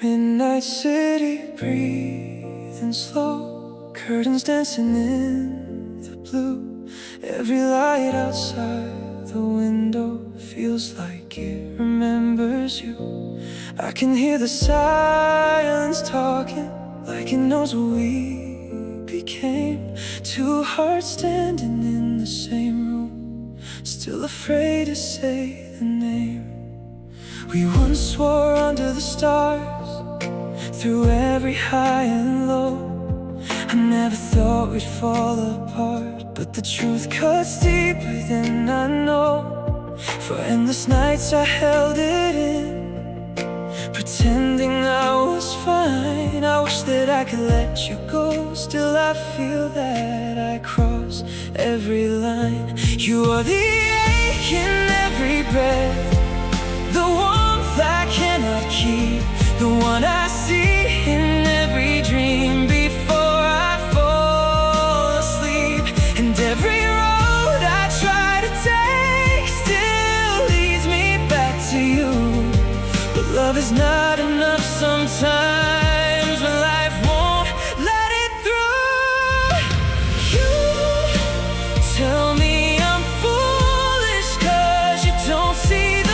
Midnight city, breathing slow, curtains dancing in the blue. Every light outside the window feels like it remembers you. I can hear the silence talking, like it knows what we became. Two hearts standing in the same room, still afraid to say the name. We once swore under the stars, through every high and low. I never thought we'd fall apart, but the truth cuts deeper than I know. For endless nights I held it in, pretending I was fine. I wish that I could let you go, still I feel that I cross every line. You are the ache in every breath, the warmth I cannot keep, the one I see in every dream before I fall asleep. And every road I try to take still leads me back to you. But love is not enough sometimes when life won't let it through. You tell me I'm foolish 'cause you don't see the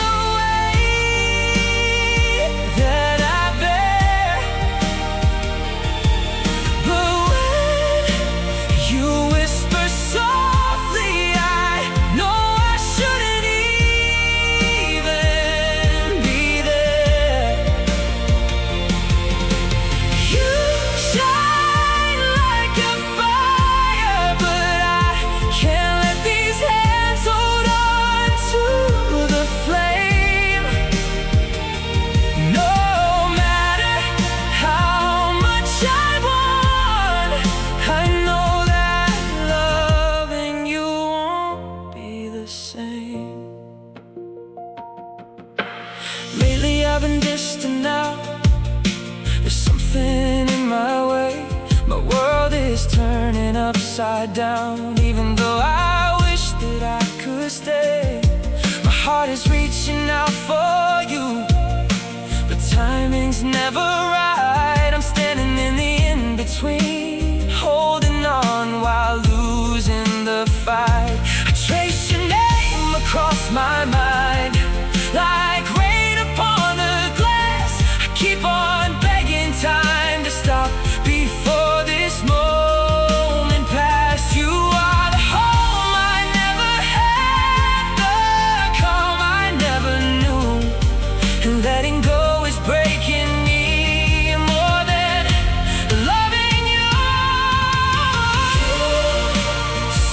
I've been distant now. There's something in my way. My world is turning upside down. Even though I wish that I could stay, my heart is reaching out for you, but timing's never right. I'm standing in the in-between, holding on while losing the fight. I trace your name across my mind, like rain upon a glass. I keep on begging time to stop before this moment passed. You are the home I never had, the calm I never knew, and letting go is breaking me more than loving you.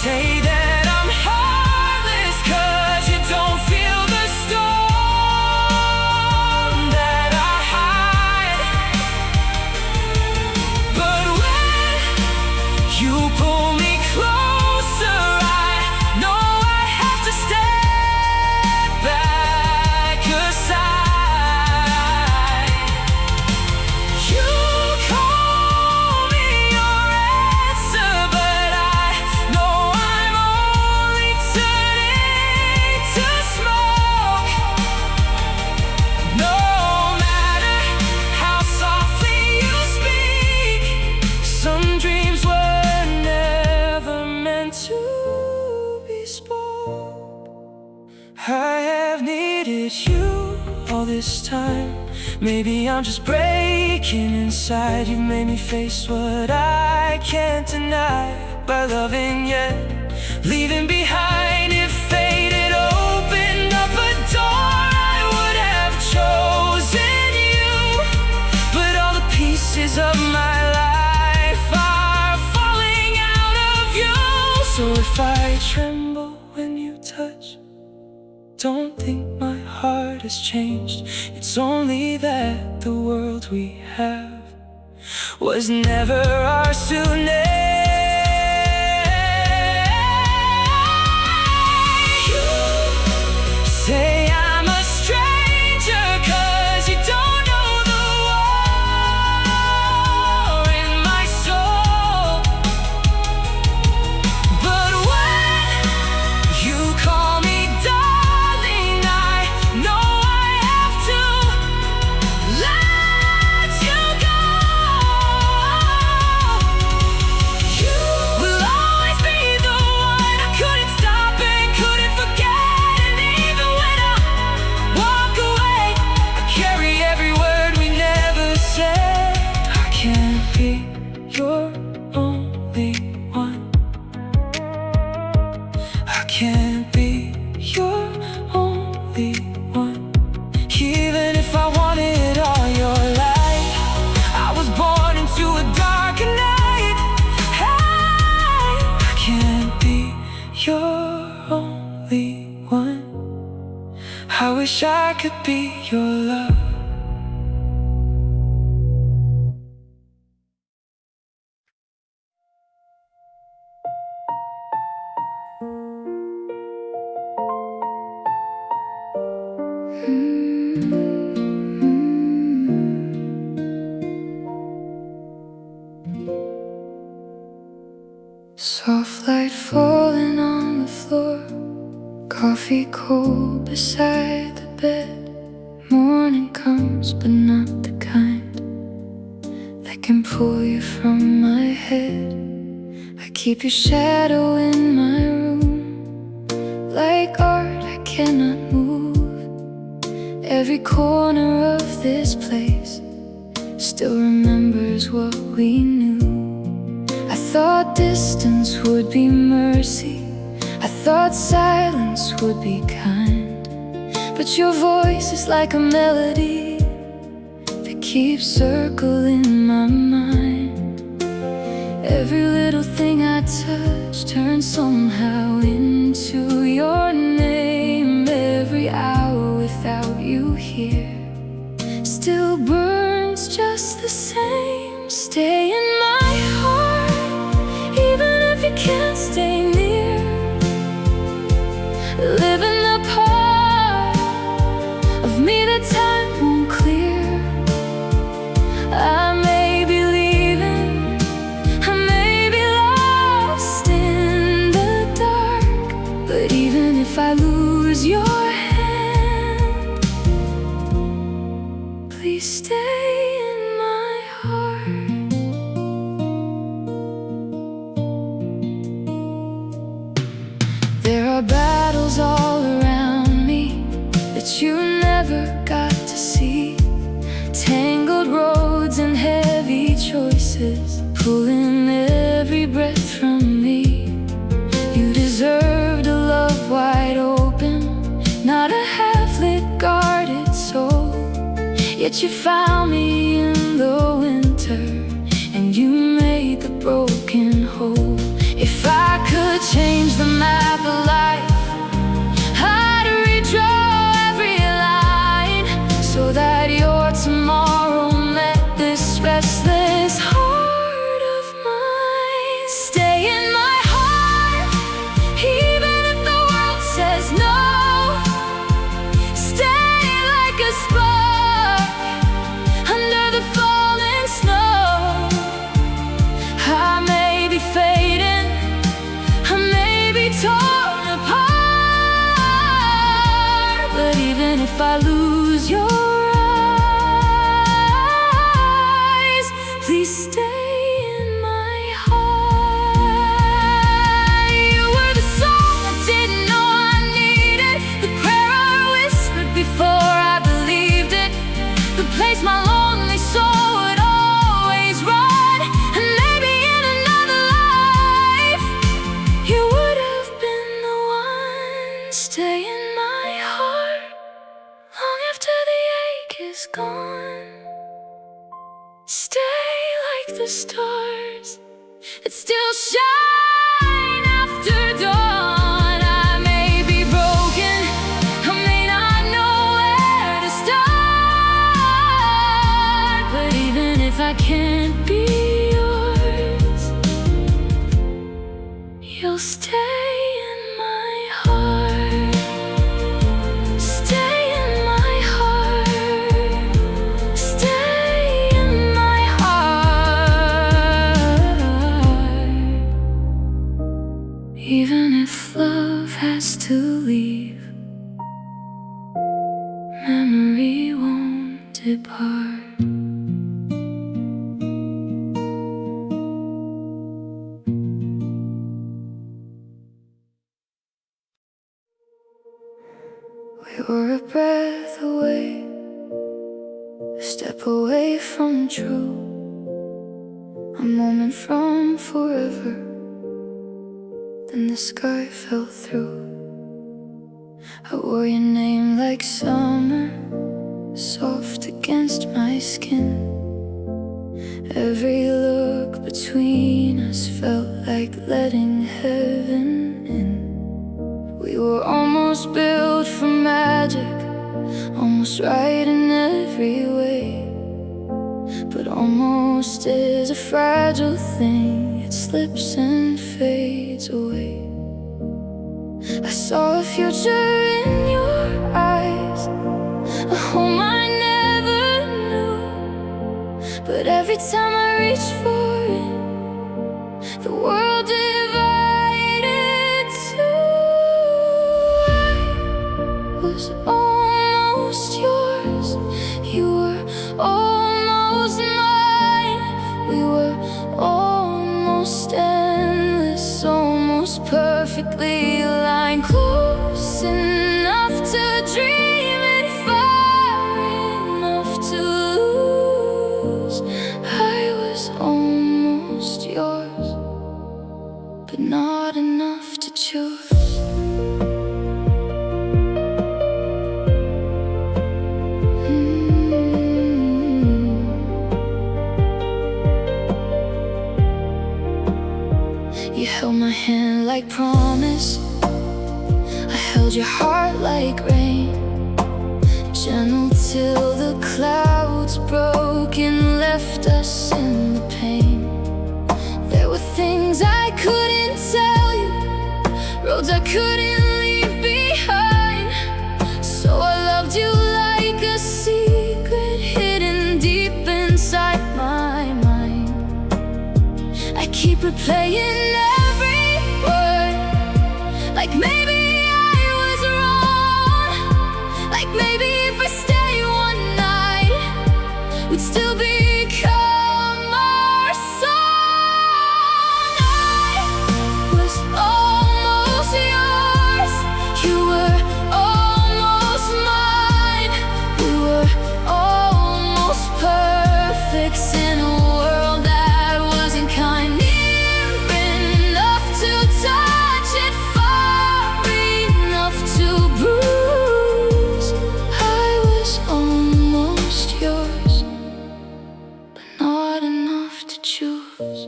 Say that I'm heartless 'cause you don't feel the storm that I hide. But when you pull me closer, I know I have to step back aside. You call me your answer, but I know I'm only turning to smoke. No matter how softly you speak, some dreams were never meant to be spoke. I have needed you all this time. Maybe I'm just breaking inside. You've made me face what I can't deny. By loving yet leaving behind, if fate had opened up a door, I would have chosen you. But all the pieces of my life are falling out of you. So if I tremble when you touch, don't think my heart has changed. It's only that the world we have was never ours to name. You say I'm a stranger 'cause you don't know the war in my soul. But when you call your only one. I can't be your only one, even if I wanted all your light. I was born into a dark night. I can't be your only one. I wish I could be your love. Soft light falling on the floor, coffee cold beside the bed. Morning comes, but not the kind that can pull you from my head. I keep your shadow in my room, like art I cannot move. Every corner of this place still remembers what we knew. I thought distance would be mercy, I thought silence would be kind, but your voice is like a melody that keeps circling my mind. Every little thing I touch turns somehow into your name. Every hour without you here still burns just the same. Stay in my heart, even if you can't stay near. Live in the part of me that time won't clear. I may be leaving, I may be lost in the dark, but even if I lose your hand, please stay in my heart. There are battles all around me that you never got to see. Tangled roads and heavy choices pulling every breath from me. You deserved a love wide open, not a half-lit guarded soul. Yet you found me in the winter, and you made the broken whole. If I could change the map of life, I'd redraw every line, so that your tomorrow met this restless heart of mine. Stay in my heart, even if the world says no. Stay like a spark under the falling snow. I may be fading, I may be torn apart, but even if I lose your eyes, please stay in my heart. You were the song I didn't know I needed, the prayer I whispered before I believed it, the place my lonely soul would always run. And maybe in another life you would have been the one. Stay in my heart long after the ache is gone. Stay like the stars that still shine after dawn. I may be broken, I may not know where to start, but even if I can't be yours, you'll stay in my heart. Stay in my heart. Stay in my heart. Even if love has to leave, memory won't depart. We were a breath away, a step away from true. a moment from forever. Then the sky fell through. I wore your name like summer, soft against my skin. Every look between us felt like letting heaven in. We were almost built for magic, almost right in every way. But almost is a fragile thing, it slips and fades away. I saw a future in your eyes, a home I never knew. But every time I reach for it, the world divided too. I was almost yours, you were almost mine. We were almost endless, almost perfectly aligned, close enough to dream and far enough to lose. I was almost yours, but not enough to choose. You held my hand like promise, I held your heart like rain, gentle till the clouds broke and left us in the pain. There were things I couldn't tell you, roads I couldn't leave behind. So I loved you like a secret hidden deep inside my mind. I keep replaying every word, like maybe I was wrong, like maybe if I stay one night, we'd still become our song. I was almost yours, you were almost mine. We were almost perfect in a world that wasn't kind. Touch it far enough to bruise. I was almost yours, but not enough to choose.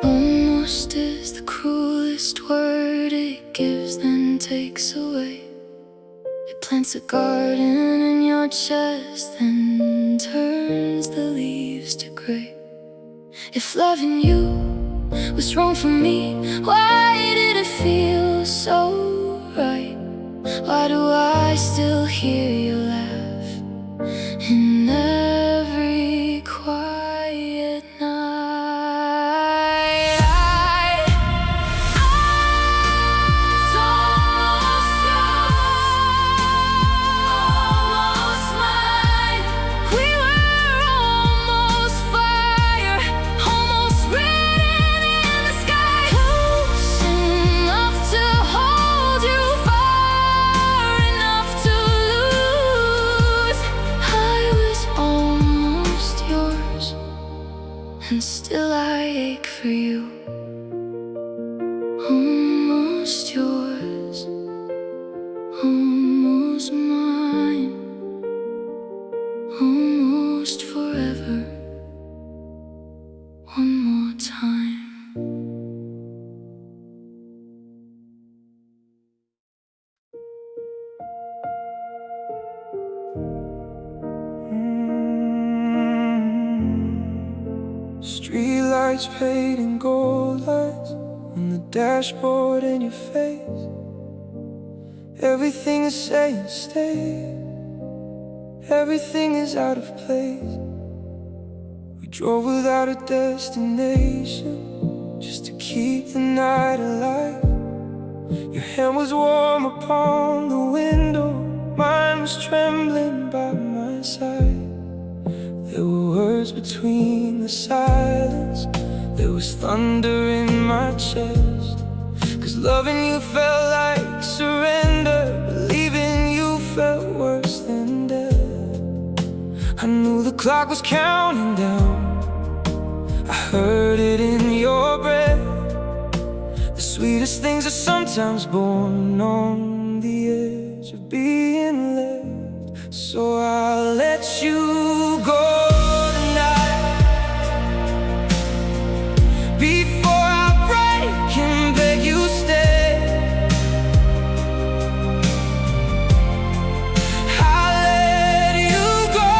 Almost is the cruelest word, it gives then takes away. It plants a garden in your chest, then turns the leaves to gray. If loving you was wrong for me, why did it feel so right? Why do I still hear you laugh in every quiet night? I was almost mine. We were almost fire, almost written in the sky, close enough to hold you, far enough to lose. I was almost yours, and still I ache for you. Almost yours, almost mine, almost forever. One more time. Streetlights painting gold lines on the dashboard in your face. Everything is saying stay, everything is out of place. We drove without a destination, just to keep the night alive. Your hand was warm upon the window, mine was trembling by my side. There were words between the silence, there was thunder in my chest. 'Cause loving you felt like surrender, believing you felt worse than death. I knew the clock was counting down. I heard it in your breath. The sweetest things are sometimes born on the edge of being left. So I'll let you go tonight, before I break and beg you stay. I'll let you go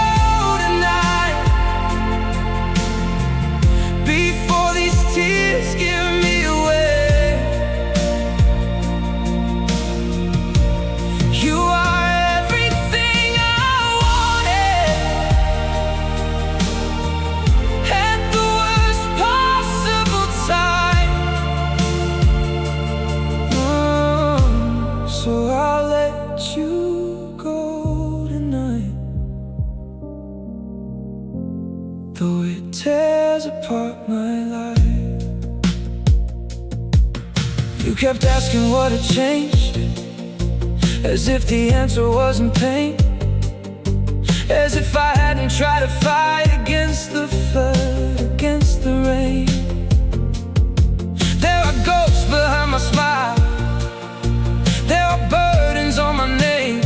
tonight, before these tears give me away. You are everything I wanted, at the worst possible time. So I'll let you go tonight, though it tears apart my life. You kept asking what had changed, as if the answer wasn't pain, as if I hadn't tried to fight against the flood, against the rain. There are ghosts behind my smile, there are burdens on my name,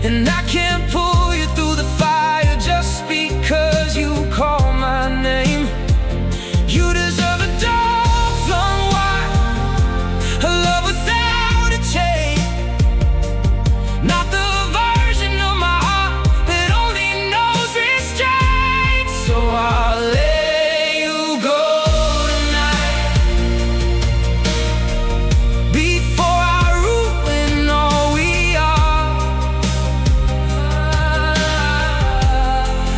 and I can't pull you through the fire just because you call my name. You deserve a door flung wide, a love without a chain, not the version of my heart that only knows restraint. So I'll let you go tonight, before I ruin all we are.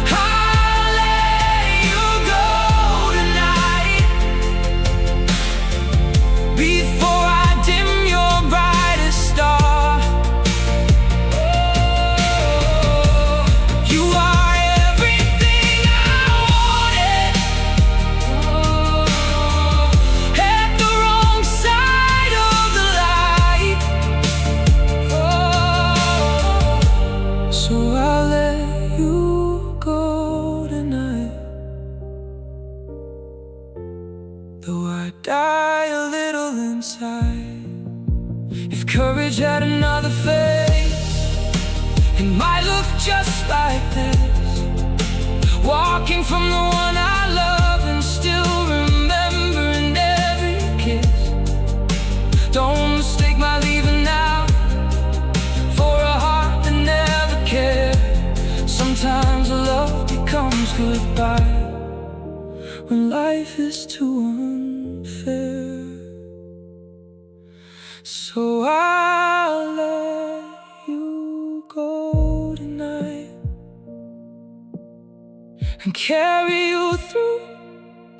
I'll let you go tonight, before I dim your brightest star. You are everything I wanted, at the wrong side of the light. So I'll let you go tonight, though I die a little inside. If courage had another face, it might look just like this, walking from the one I love and still remembering every kiss. Don't mistake my leaving now for a heart that never cared. Sometimes love becomes goodbye when life is too unfair. So I'll let you go tonight, and carry you through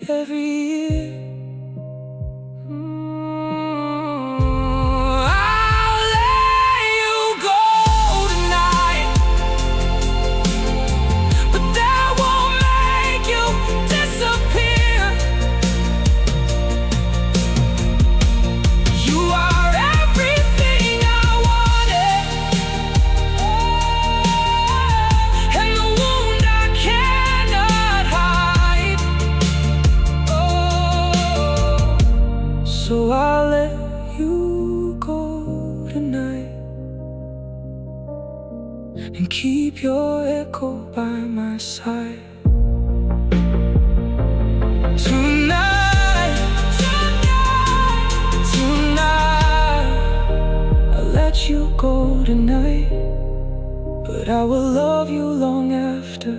every year. I'll let you go tonight, but that won't make you disappear. You are everything I wanted, and the wound I cannot hide. So I'll let you go tonight, and keep your echo by my side. Tonight, I'll let you go tonight, but I will love you long after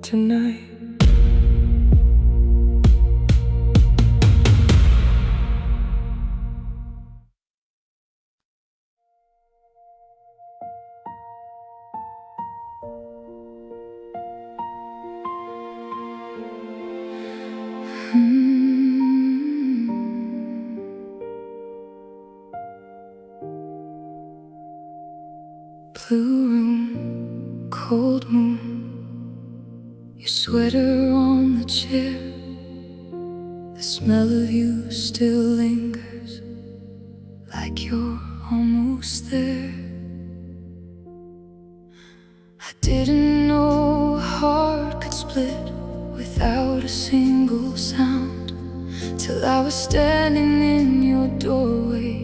tonight. Blue room, cold moon, your sweater on the chair. The smell of you still lingers, like you're almost there. I didn't know without a single sound, till I was standing in your doorway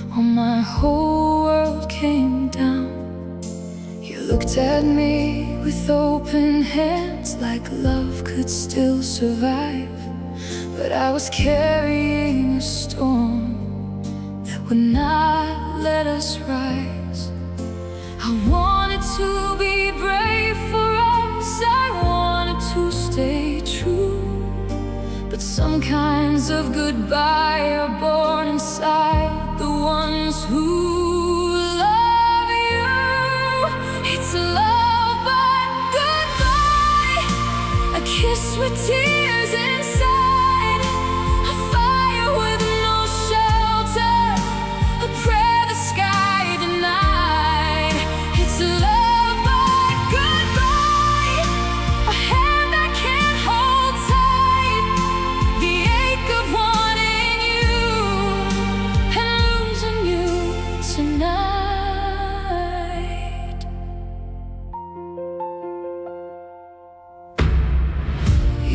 while my whole world came down. You looked at me with open hands like love could still survive, but I was carrying a storm that would not let us rise. I wanted to be brave for us, I wanted to stay true, but some kinds of goodbye are born inside the ones who love you. It's love but goodbye, a kiss with tears inside, a fire with no shelter, a prayer the sky denied. It's love but goodbye, a hand I can't hold tight, the ache of wanting you and losing you tonight.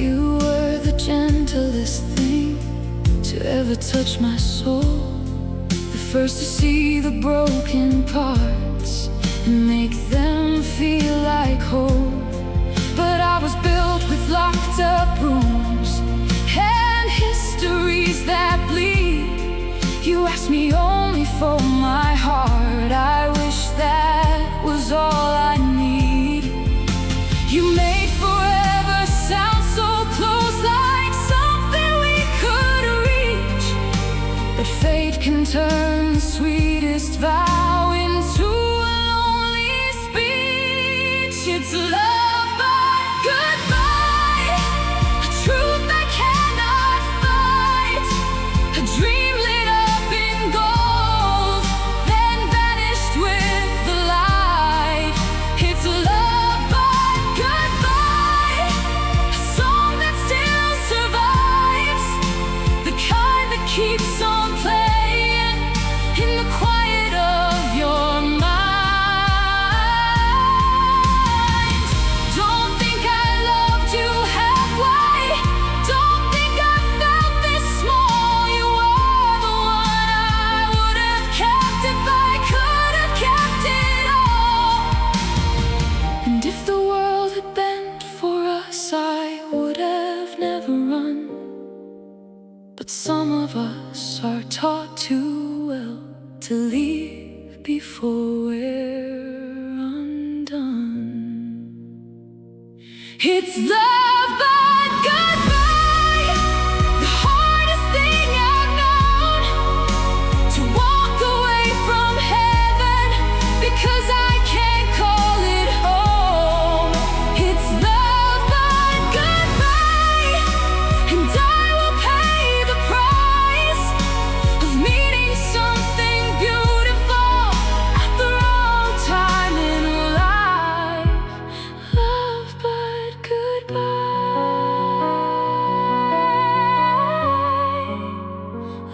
You were the gentlest thing to ever touch my soul, the first to see the broken parts and make them feel like whole. But I was built with locked up rooms and histories that bleed. You asked me only for my heart, I wish that was all I need. You made forever sound so close, like something we could reach, but fate can turn the sweetest vow into a lonely speech. It's love but goodbye, a truth I cannot fight, a dream lit up in gold, then vanished with the light. It's love but goodbye, a song that still survives, the kind that keeps on playing in the quiet of your mind. Don't think I loved you halfway, don't think I felt this small. You were the one I would have kept if I could have kept it all. And if the world had bent for us, I would have never run. But some of us are taught too well to leave before we're undone. It's love but goodbye, the hardest thing I've known, to walk away from heaven because I can't call it home. It's love but goodbye, and I will pay the price of meaning something beautiful at the wrong time in life. Love but goodbye,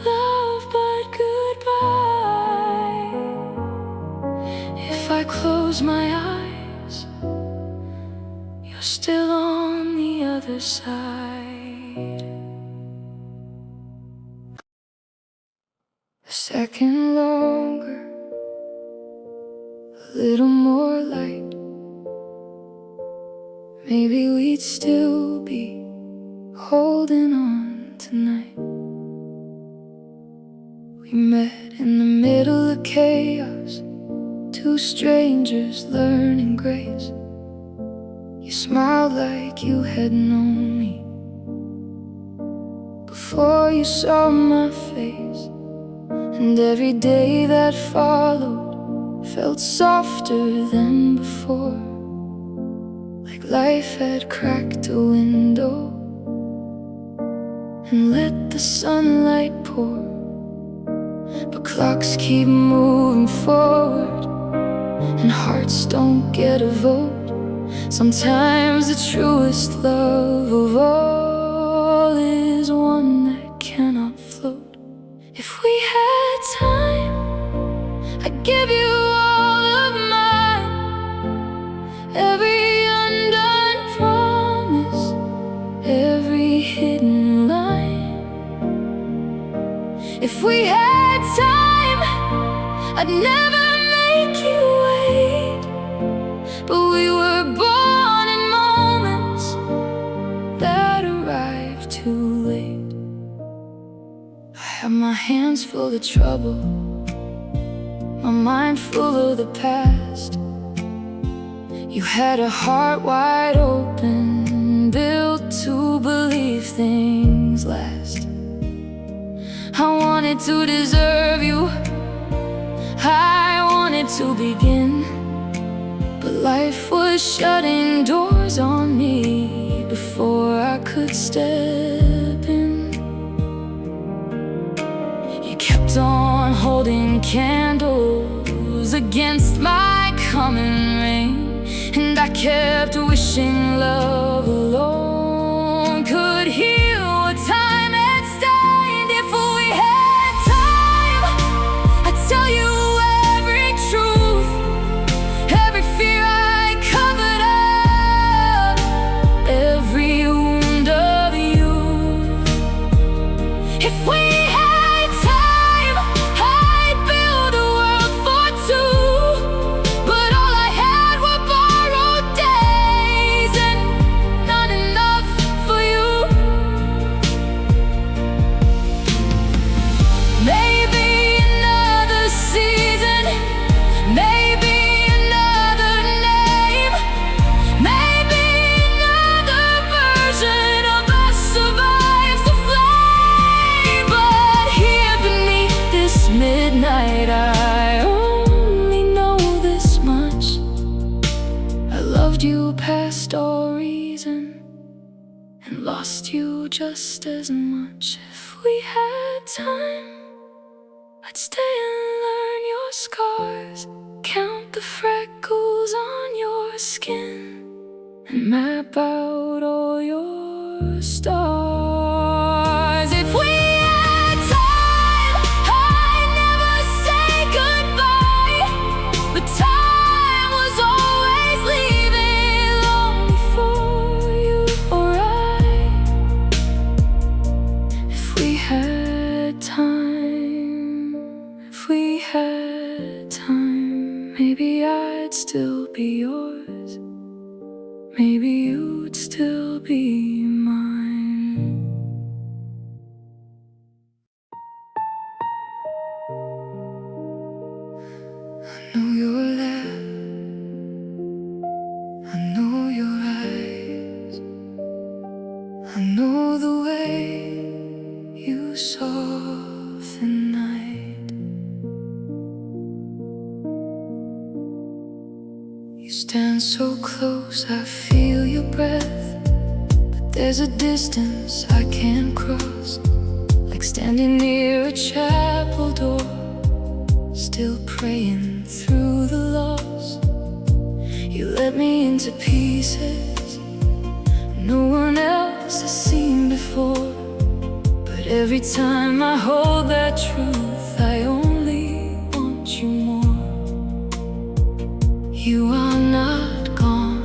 love but goodbye. If I close my eyes, you're still on the other side. A second longer, a little more light, maybe we'd still be holding on tonight. We met in the middle of chaos, two strangers learning grace. You smiled like you had known me before you saw my face, and every day that followed felt softer than before, like life had cracked a window and let the sunlight pour. But clocks keep moving forward and hearts don't get a vote. Sometimes the truest love of all is one that cannot float. If we had time, I'd give you all of mine, every undone promise, If we had time, I'd never make you wait. But we were born in moments that arrived too late. I have my hands full of trouble, my mind full of the past. You had a heart wide open, built to believe things last. I wanted to deserve you, I wanted to begin, but life was shutting doors on me before I could step in. You kept on holding candles against my coming rain, and I kept wishing love alone could heal what time had stained. If we had time, I'd tell you every truth, every fear I covered up, every wound of youth. If we had time, I'd build a world for two, but all I had were borrowed days and not enough for you. Maybe another season, maybe another name, maybe another version of us survives the flame. But here beneath this midnight, I only know this much: I loved you past all reason and lost you just as much. If we had time, I'd stay and learn your scars, count the freckles on your skin, and map out all your stars. If we had time, I'd never say goodbye, but time was always leaving long before you or I. If we had time, if we had time, maybe I'd still be yours, maybe you'd still be mine. I know your laugh, I know your eyes, I know the way you soften night. You stand so close, I feel your breath, but there's a distance I can't cross, like standing near a chapel door, still praying through the loss. You let me into pieces no one else has seen before, but every time I hold that truth, I only want you more. You are not gone,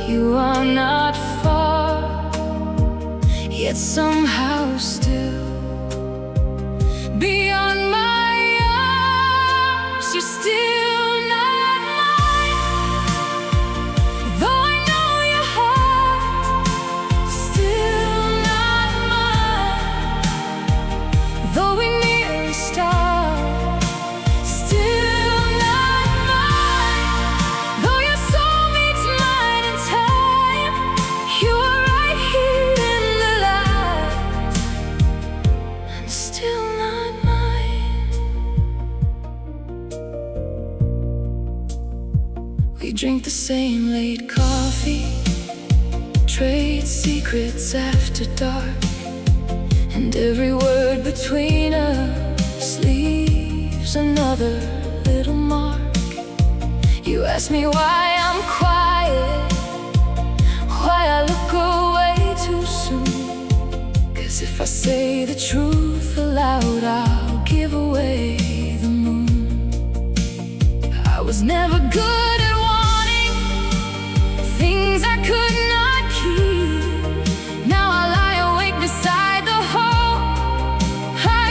you are not far, yet somehow still beyond my arms. You're still not mine, though I know your heart. Still not mine, though we nearly starved. Still not mine, though your soul meets mine in time. You are right here in the light. I'm still not mine. We drink the same late coffee, trade secrets after dark, and every word between us leaves another little mark. You ask me why I'm quiet, why I look away too soon, 'cause if I say the truth aloud, I'll give away the moon. I was never good at wanting things I could not keep. Now I lie awake beside the hope I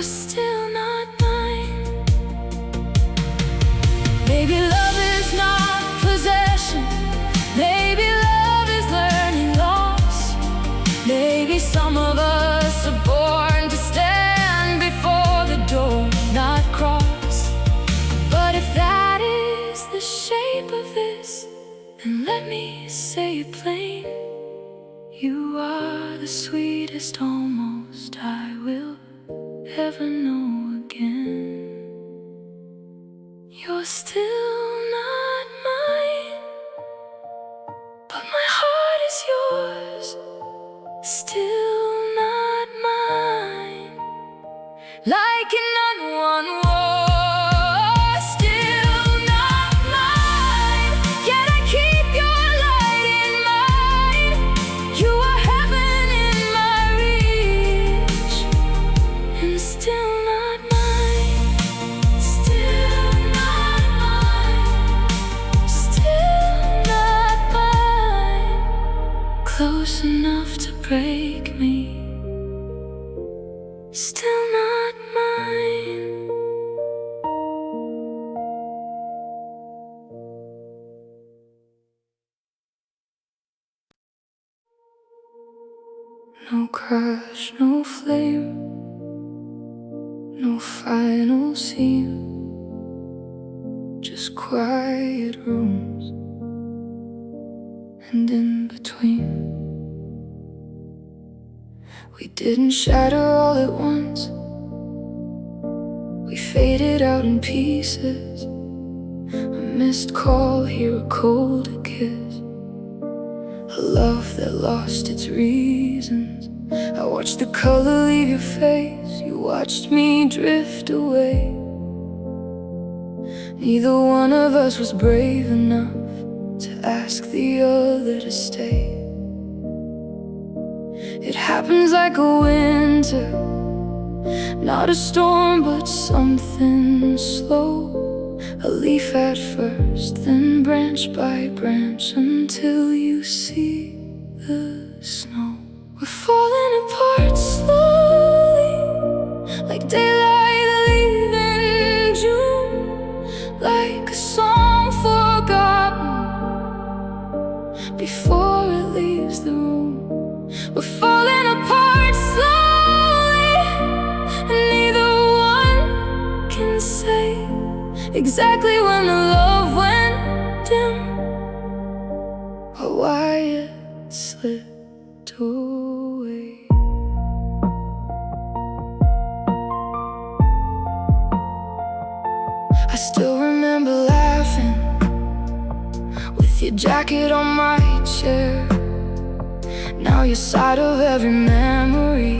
you're still not mine. Maybe love is not possession. Maybe love is learning loss. Maybe some of us are born to stand before the door, not cross. But if that is the shape of this, then let me say it plain. You are the sweetest almost I will ever know again. You're still not mine, but my heart is yours. Still not mine, like an unwon war. Still not mine, yet I keep your light in mine. You are heaven in my reach, and still not mine. Still not mine, still not mine. Close enough to break me, still not mine. No crash, no flame, no final scene, just quiet rooms, and in between we didn't shatter all at once. We faded out in pieces. A missed call, here a colder kiss. A love that lost its reasons. I watched the color leave your face. You watched me drift away. Neither one of us was brave enough to ask the other to stay. It happens like a winter, not a storm but something slow. A leaf at first, then branch by branch, until you see the snow. We're falling apart slowly, like daylight leaving June, like a song forgotten before it leaves the room. We're falling apart slowly, and neither one can say exactly when the love went dim, or why it slipped away. I still remember laughing with your jacket on my chair. Now your side of every memory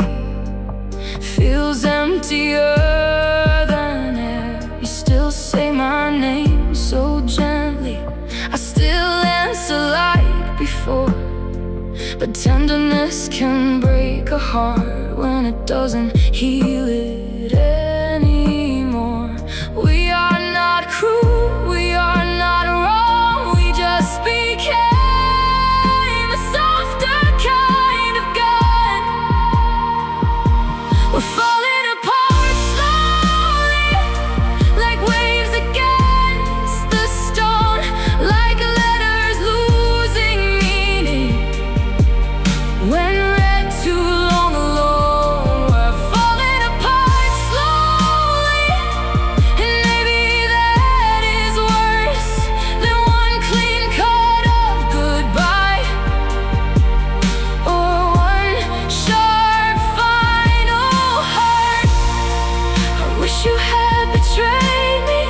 feels emptier than air. You still say my name so gently, I still answer like before. But tenderness can break a heart when it doesn't heal it anymore. We are not cruel, we are not wrong, we just became a softer kind of God. We're falling apart slowly, like waves against the stone, like letters losing meaning when read too long alone. We're falling apart slowly, and maybe that is worse than one clean cut of goodbye, or one sharp final hurt. I wish you had betrayed me,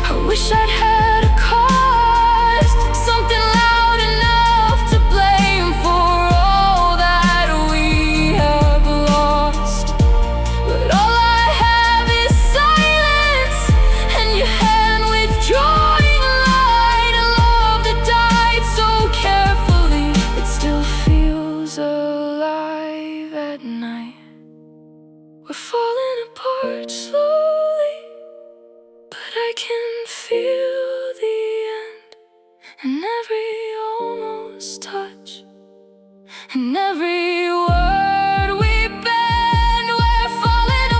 I wish I'd had a cause, something loud enough to blame for all that we have lost. But all I have is silence, and your hand withdrawing light, a love that died so carefully it still feels alive at night. We're falling apart slowly, but I can feel the end, and every almost touch, and every word we bend. We're falling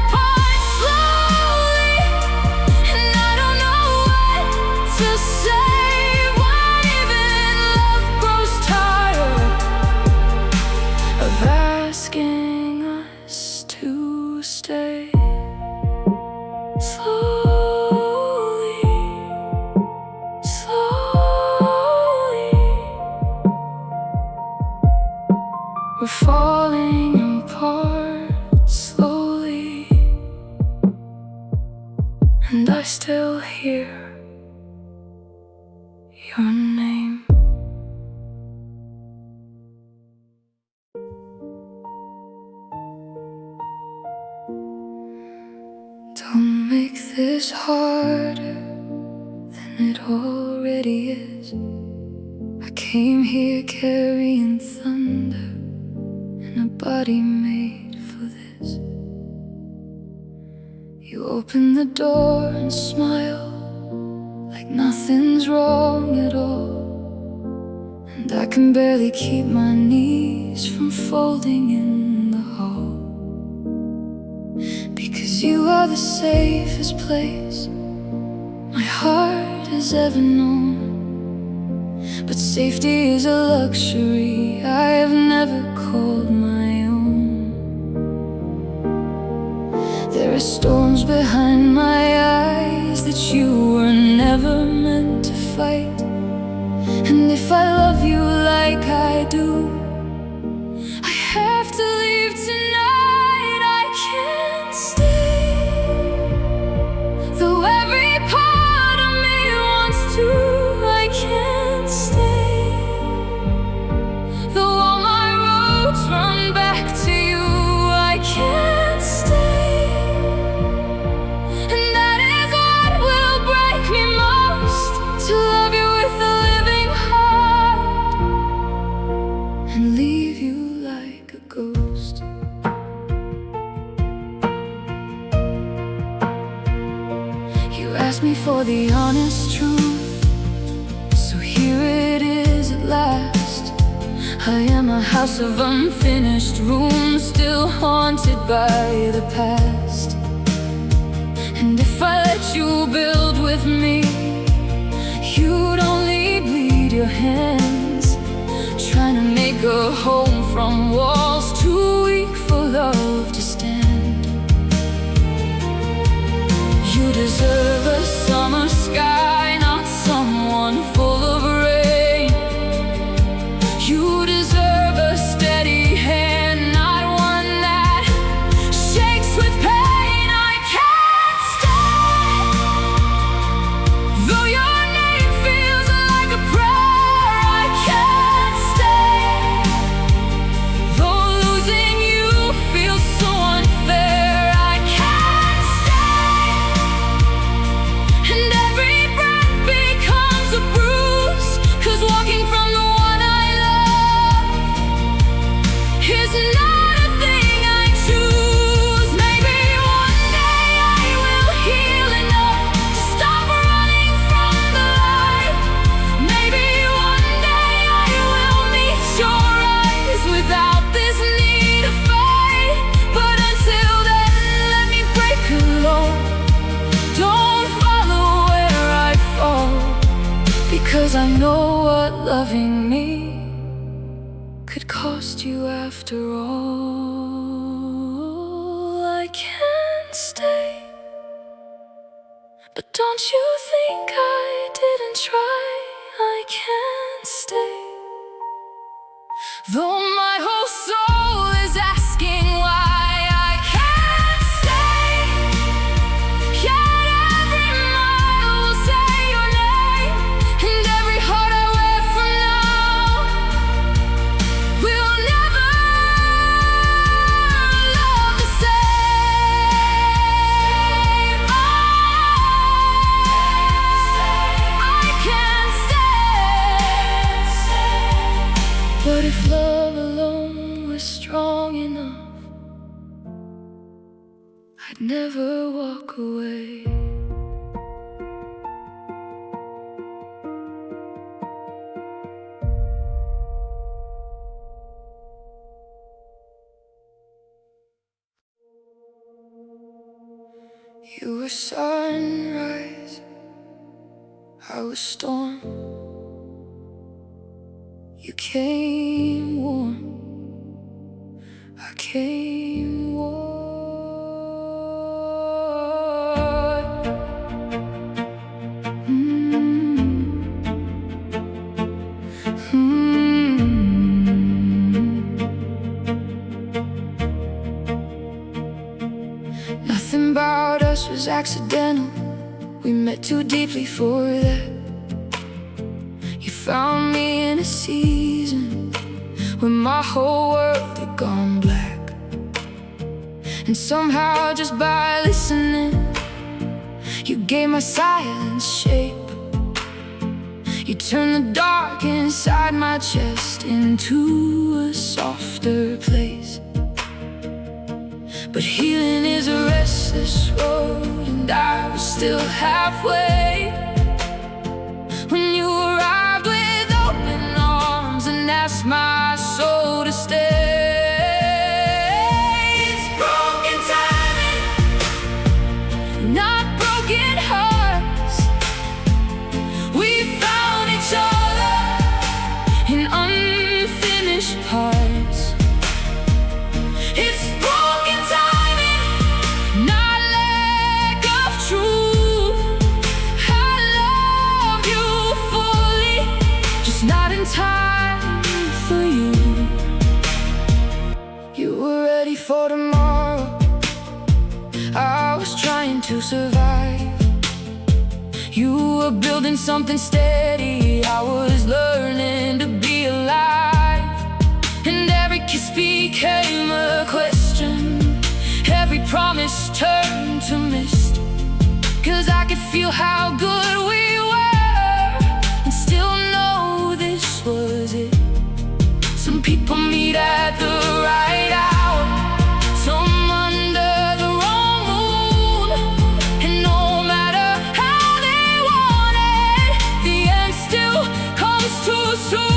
falling apart slowly, and I still hear your name. Don't make this harder than it already is. I came here carrying thunder and a body made for this. You open the door and smile like nothing's wrong at all, and I can barely keep my knees from folding in the hall. Because you are the safest place my heart has ever known. But safety is a luxury I have never called my own. There are storms behind my eyes that you were never meant to fight. And if I love you like I do, I have to leave tonight. I can't stay, though every part of me wants to. I can't stay, though all my roads run back to you. I can't stay, and that is what will break me most, to love you with a living heart and leave you like a ghost. You asked me for the honest truth, so here it is at last. I am a house of unfinished rooms, still haunted by the past. And if I let you build with me, you'd only bleed your hands, trying to make a home from walls too weak for love to stand. You deserve a summer sky, not someone full of rain. You deserve a steady hand, not one that shakes with pain. I can't stay, though your name feels like a prayer. I can't stay, though losing you feels so unfair. I can't stay, and every breath becomes a bruise, 'cause walking from the one I love is not a thing I choose. Maybe one day I will heal enough to stop running from the light. Maybe one day I will meet your eyes without this need to fight. But until then, let me break alone. Don't follow where I fall, because I know what loving me could cost you after all. I can't stay, but don't you think I didn't try? I can't stay, though my whole soul is asking why. I can't stay, yet every mile will say your name, and every heart I wear from now will never love the same. I can't stay, but if love alone was strong enough, I'd never walk away. You were sunrise, I was storm. You came warm, I came warm. us was accidental. We met too deeply for that. You found me in a season when my whole world had gone black. And somehow just by listening, you gave my silence shape. You turned the dark inside my chest into a softer place. But healing is a restless road, and I was still halfway when you arrived with open arms and asked my soul to stay. It's broken timing, not broken hearts. We found each other in unfinished parts. It's broken timing, not lack of truth. I love you fully, just not in time for you. You were ready for tomorrow, I was trying to survive. You were building something steady, I was learning to be alive. And every kiss became a question, every promise turned to mist. 'Cause I could feel how good we were and still know this was it. Some people meet at the right hour, some under the wrong moon. And no matter how they want it, the end still comes too soon.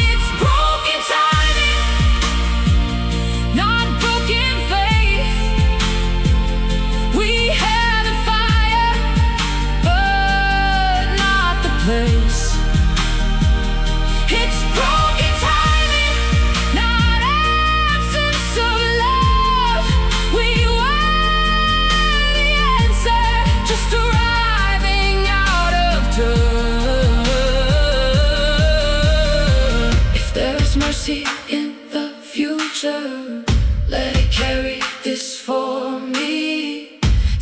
It's broken timing, not broken faith. We had the fire, but not the place. It's broken timing, not absence of love. We were the answer, just arriving out of turn. If there's mercy in the future, let it carry this for me.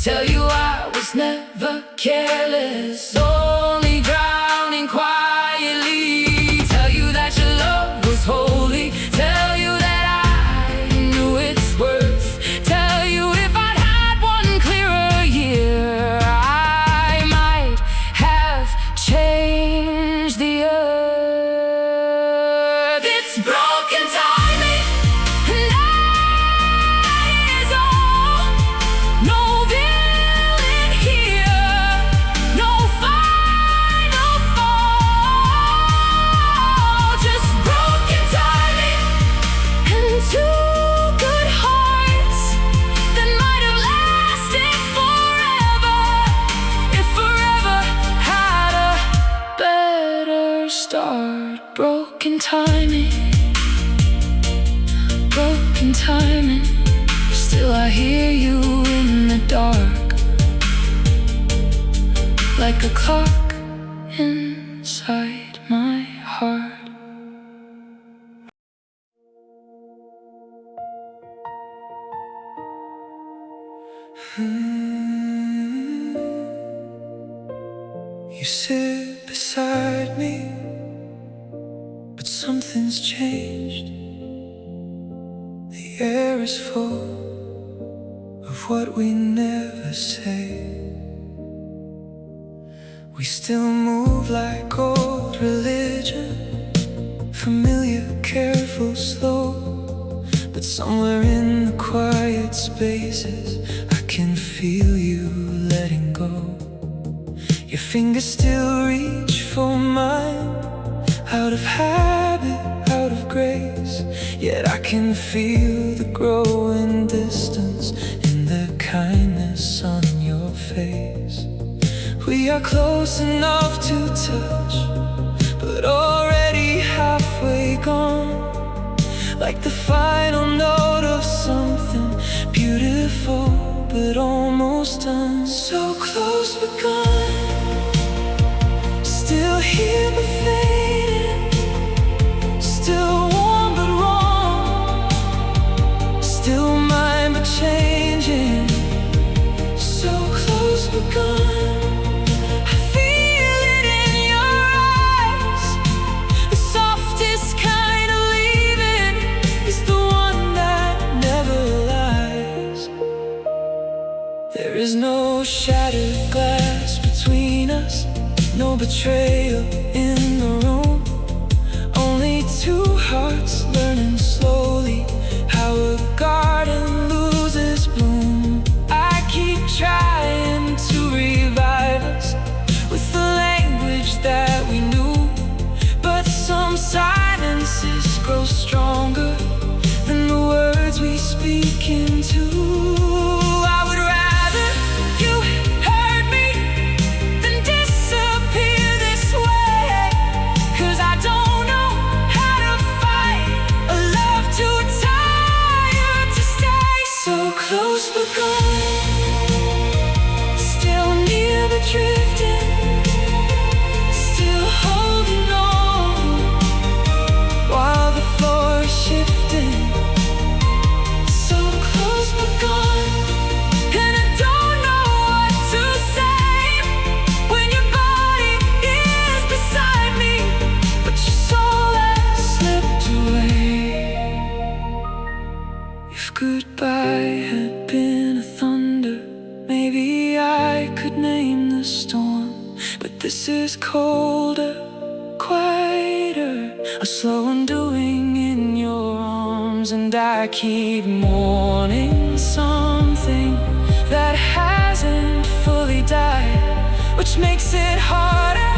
Tell you I was never careless, only drowning quietly. Tell you that your love was holy. Tell you that I knew its worth. Tell you if I'd had one clearer year, I might have changed the earth. It's broken timing, and that is all. No villain here, no final fall. Just broken timing and two good hearts that might have lasted forever if forever had a better start. Broken timing, broken timing. Still I hear you in the dark, like a clock inside my heart. You sit beside me, but something's changed. The air is full of what we never say. We still move like old religion, familiar, careful, slow. But somewhere in the quiet spaces, I can feel you letting go. Your fingers still reach for mine, out of habit, out of grace. Yet I can feel the growing distance in the kindness on your face. We are close enough to touch, but already halfway gone. Like the final note of something beautiful, but almost done. So close but gone, still here but fading, still warm but wrong, still mine but changing. No betrayal in the room, only two hearts learning slowly how a garden loses bloom. I keep trying to revive us with the language that we knew, but some silences grow stronger than the words we speak into. I would rather you hurt me than disappear this way, 'cause I don't know how to fight a love too tired to stay. So close but gone, still near but drifting, still holding on while the floor is shifting. So close but gone, and I don't know what to say when your body is beside me, but your soul has slipped away. If goodbye had been a thunder, maybe I could name the storm, but this is colder, quieter, a slow undoing in your arms. And I keep mourning something that hasn't fully died, which makes it harder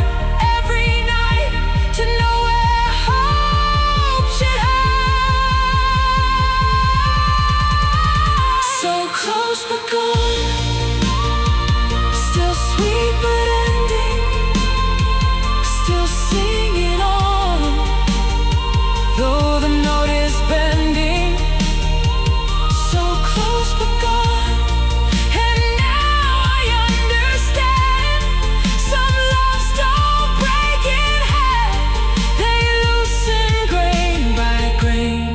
every night to know where hope should hide. So close but gone, still sweet but ending, still singing on, though the note is bending. So close but gone, and now I understand. Some loves don't break in half, they loosen grain by grain.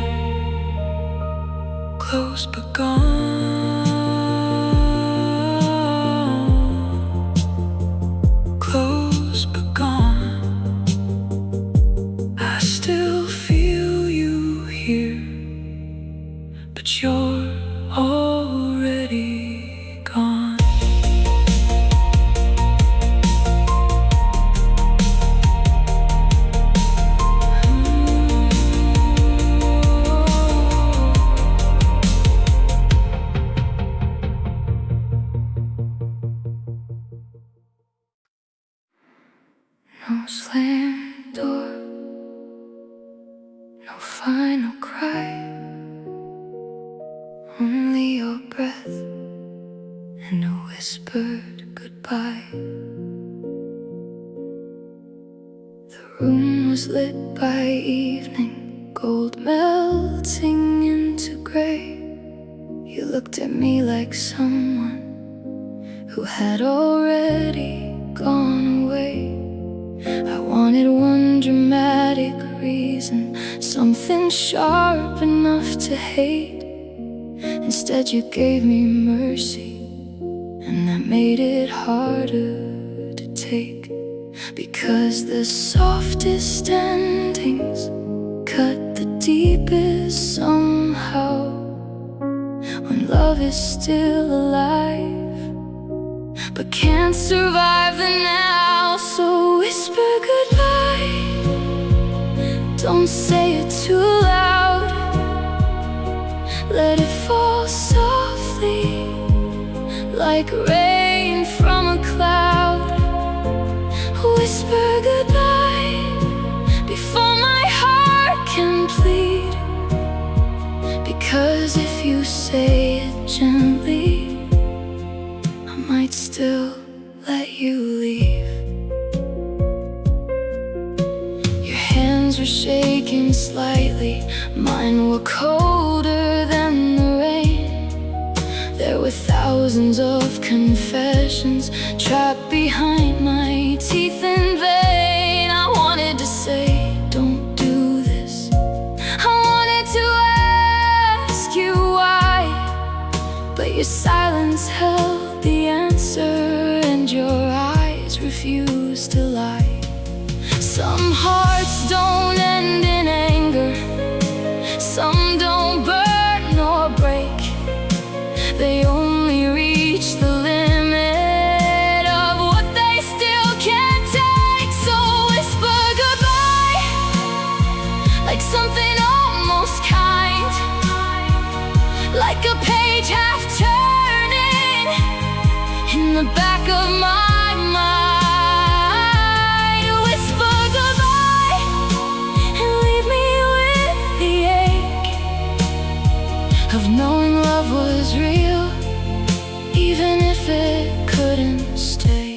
Close but gone, close but gone. I still feel you here, but you're already gone. No slammed door, no final cry, only your breath and a whispered goodbye. The room was lit by evening, gold melting into gray. You looked at me like someone who had already gone away. I wanted one dramatic reason, something sharp enough to hate. Instead you gave me mercy, and that made it harder to take. Because the softest endings cut the deepest somehow, when love is still alive but can't survive the now. So whisper goodbye, don't say it too loud, let it fall softly like rain from a cloud. Whisper goodbye before my heart can plead, because if you say it gently, I might still let you leave. Your hands were shaking slightly, mine were colder than the rain. There were thousands of confessions trapped behind my teeth in vain. I wanted to say, don't do this. I wanted to ask you why, but your silence held the answer, and your eyes refused to lie. Some hearts don't end in anger, some don't burn nor break. They only reach the limit of what they still can't take. the back of my mind. Whisper goodbye and leave me with the ache of knowing love was real, even if it couldn't stay.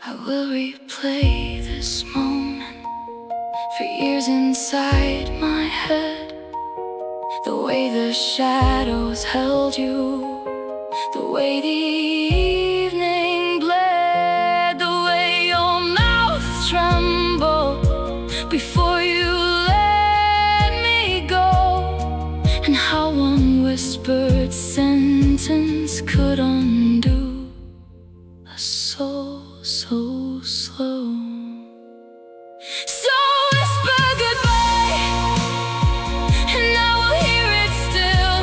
I will replay this moment for years inside my head. The way the shadows held you, the way the evening bled, the way your mouth trembled before you let me go, and how one whispered sentence could undo a soul so slow. So whisper goodbye, and I will hear it still,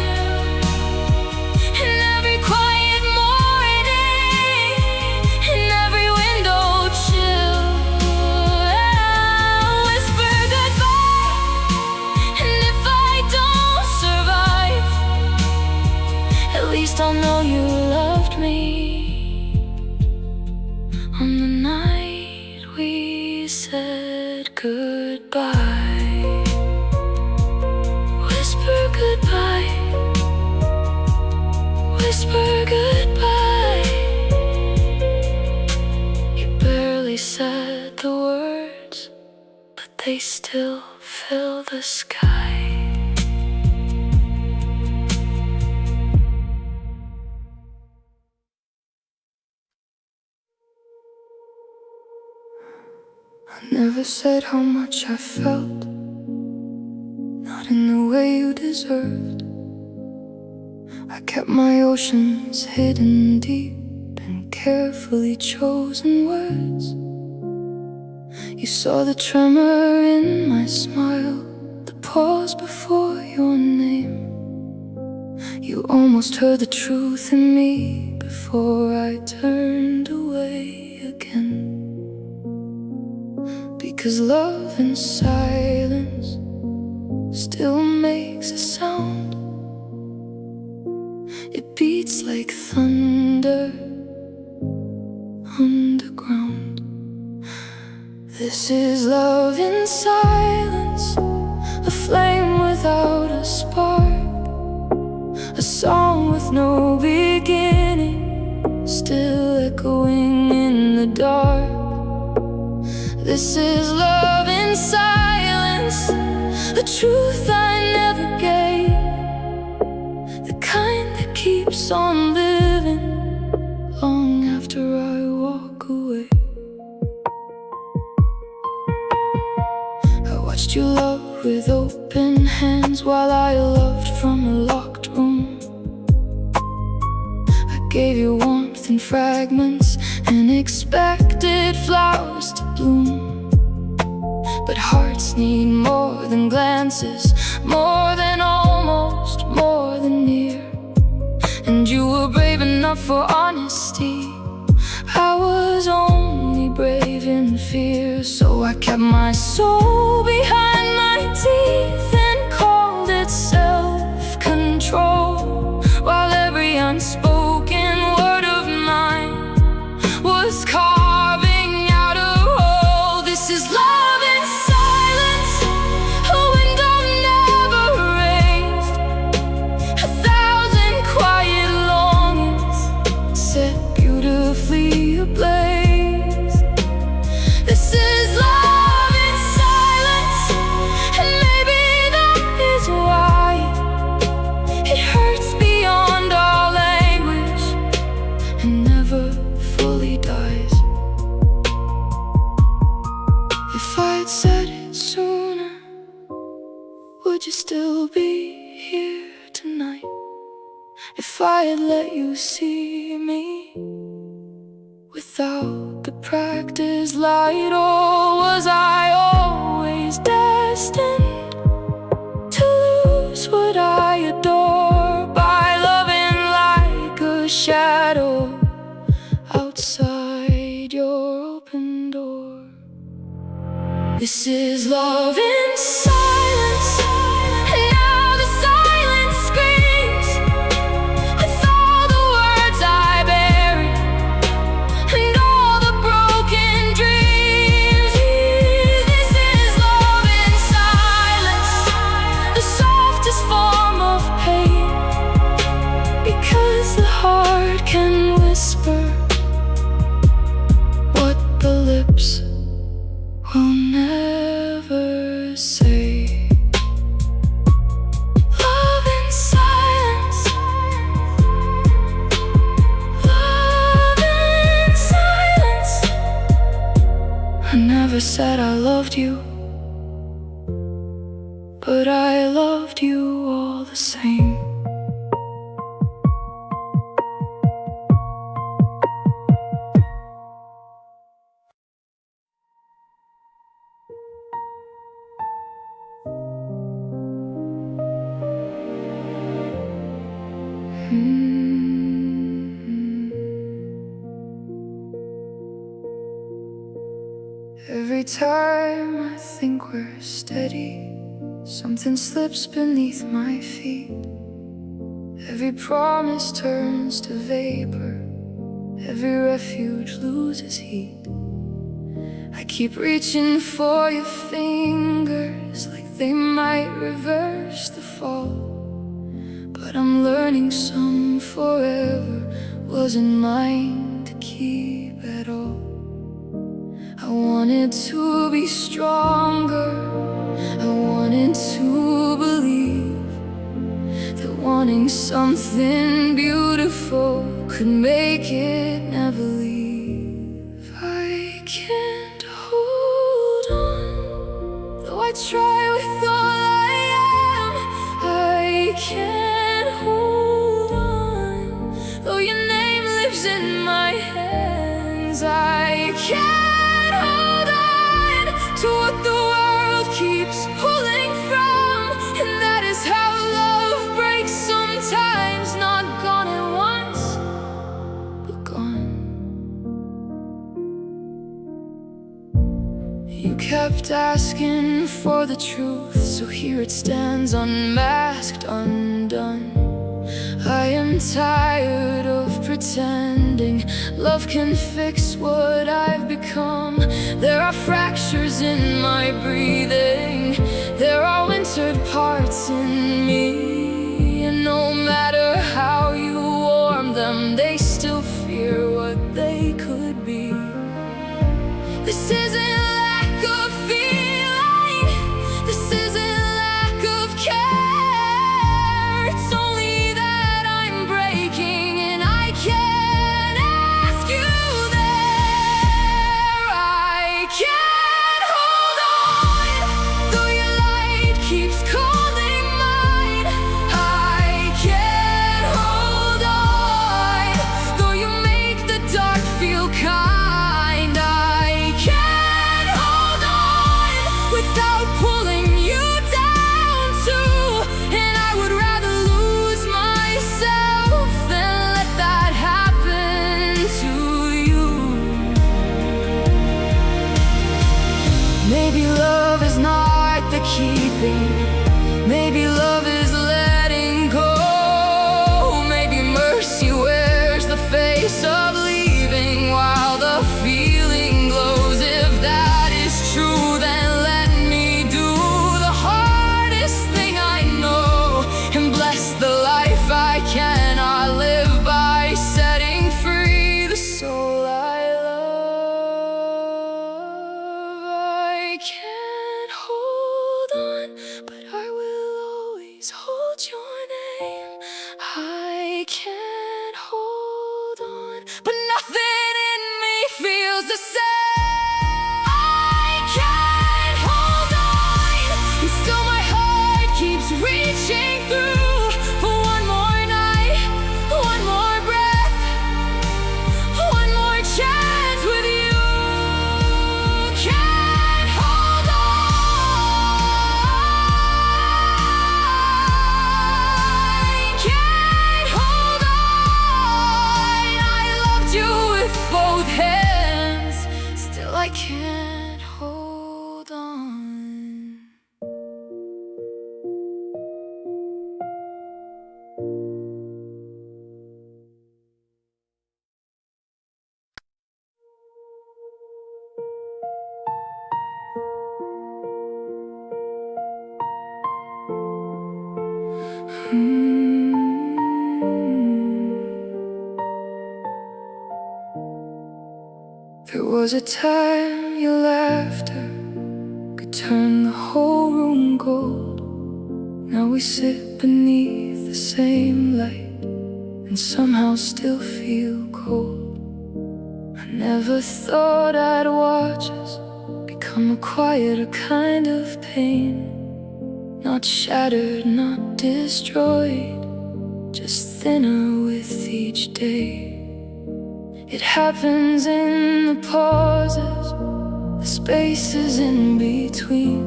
in every quiet morning, in every window chill. I'll whisper goodbye, and if I don't survive, at least I'll know you loved me on the night we said goodbye. Whisper goodbye, whisper goodbye. You barely said the words, but they still fill the sky. I never said how much I felt, not in the way you deserved. I kept my oceans hidden deep in carefully chosen words. You saw the tremor in my smile, the pause before your name. You almost heard the truth in me before I turned away again. Because love in silence still makes a sound. It beats like thunder underground. This is love in silence, a flame without a spark, a song with no beginning, still echoing in the dark. This is love in silence, a truth I never gave, the kind that keeps on living long after I walk away. I watched you love with open hands while I loved from a locked room. I gave you warmth in fragments and expected flowers to bloom. But hearts need more than glances, more than almost, more than near. And you were brave enough for honesty, I was only brave in fear. So I kept my soul behind my teeth and called it self-control, while every unspoken word of mine was carving out a hole. This is love in silence, a window never raised, 1,000 quiet longings set beautifully ablaze. This is love in silence, and maybe that is why it hurts beyond all language and never fully dies. If I'd said it sooner, would you still be here tonight? If I had let you see me without the practice light, or was I always destined to lose what I adore by loving like a shadow outside your open door? This is love in silence, and now the silence screams with all the words I I loved you all the same. Every time I think we're steady, something slips beneath my feet. Every promise turns to vapor, every refuge loses heat. I keep reaching for your fingers like they might reverse the fall, but I'm learning some forever wasn't mine to keep at all. I wanted to be stronger, I wanted to believe that wanting something beautiful could make it never leave. I can't hold on, though I try with all I am. I can't hold on, though your name lives in my hands. I can't to what the world keeps pulling from, and that is how love breaks sometimes. Not gone at once, but gone. You kept asking for the truth, so here it stands unmasked, undone. I am tired of pretending love can fix what I've become. There are fractures in my breathing, there are wintered parts in me, and no matter how you warm them, they still fear what they could be. This isn't lack of feeling, this isn't lack of care. It's only that I'm breaking and I can't ask you there. I can't hold on, though your light keeps calling mine. I can't hold on, though you make the dark feel kind. I can't hold on without pulling you down too, and I would rather lose myself than let that happen to you. Maybe love is not the keeping, maybe love is letting go. Maybe mercy wears the face of leaving while the feeling glows. If that is true, then let me do the hardest thing I know and bless the life I cannot live by, setting free the soul I love. I can't hold on, but I will always hold your name. I can't hold on, but nothing in me feels the same. I can't hold on, and still my heart keeps reaching through for one more night, one more breath, one more chance with you. Can't hold on, can't hold on. I loved you with both hands, still I can't hold on. There was a time your laughter could turn the whole room gold. Now we sit beneath the same light and somehow still feel cold. I never thought I'd watch us become a quieter kind of pain. Not shattered, not destroyed, just thinner with each day. It happens in the pauses, the spaces in between,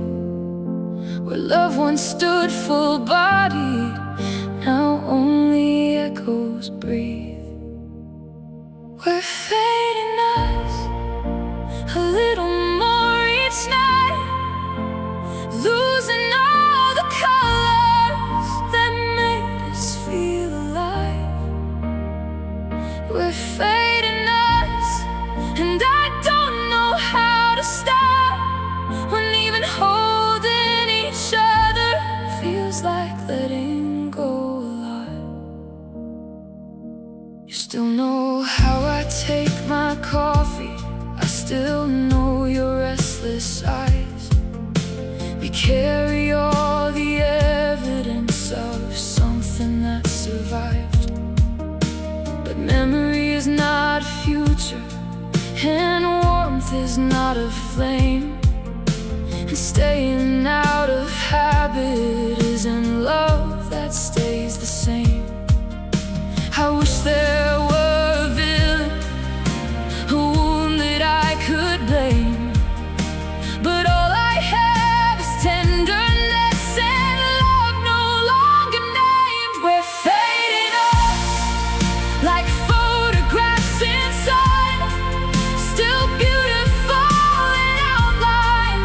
where love once stood full-bodied, now only echoes breathe. We're fading us a little more each night, losing all the colors that made us feel alive. We're fading us, and I don't know how to stop, when even holding each other feels like letting go a lot. You still know how I take my coffee, I still know your restless eyes. We carry all the evidence of something that survived, but memory is not future, and warmth is not a flame, and staying out of habit isn't love that stays the same. I wish there were a villain, a wound that I could blame, but all I have is tenderness and love no longer named. We're fading us like photographs in sun, still beautiful in outline,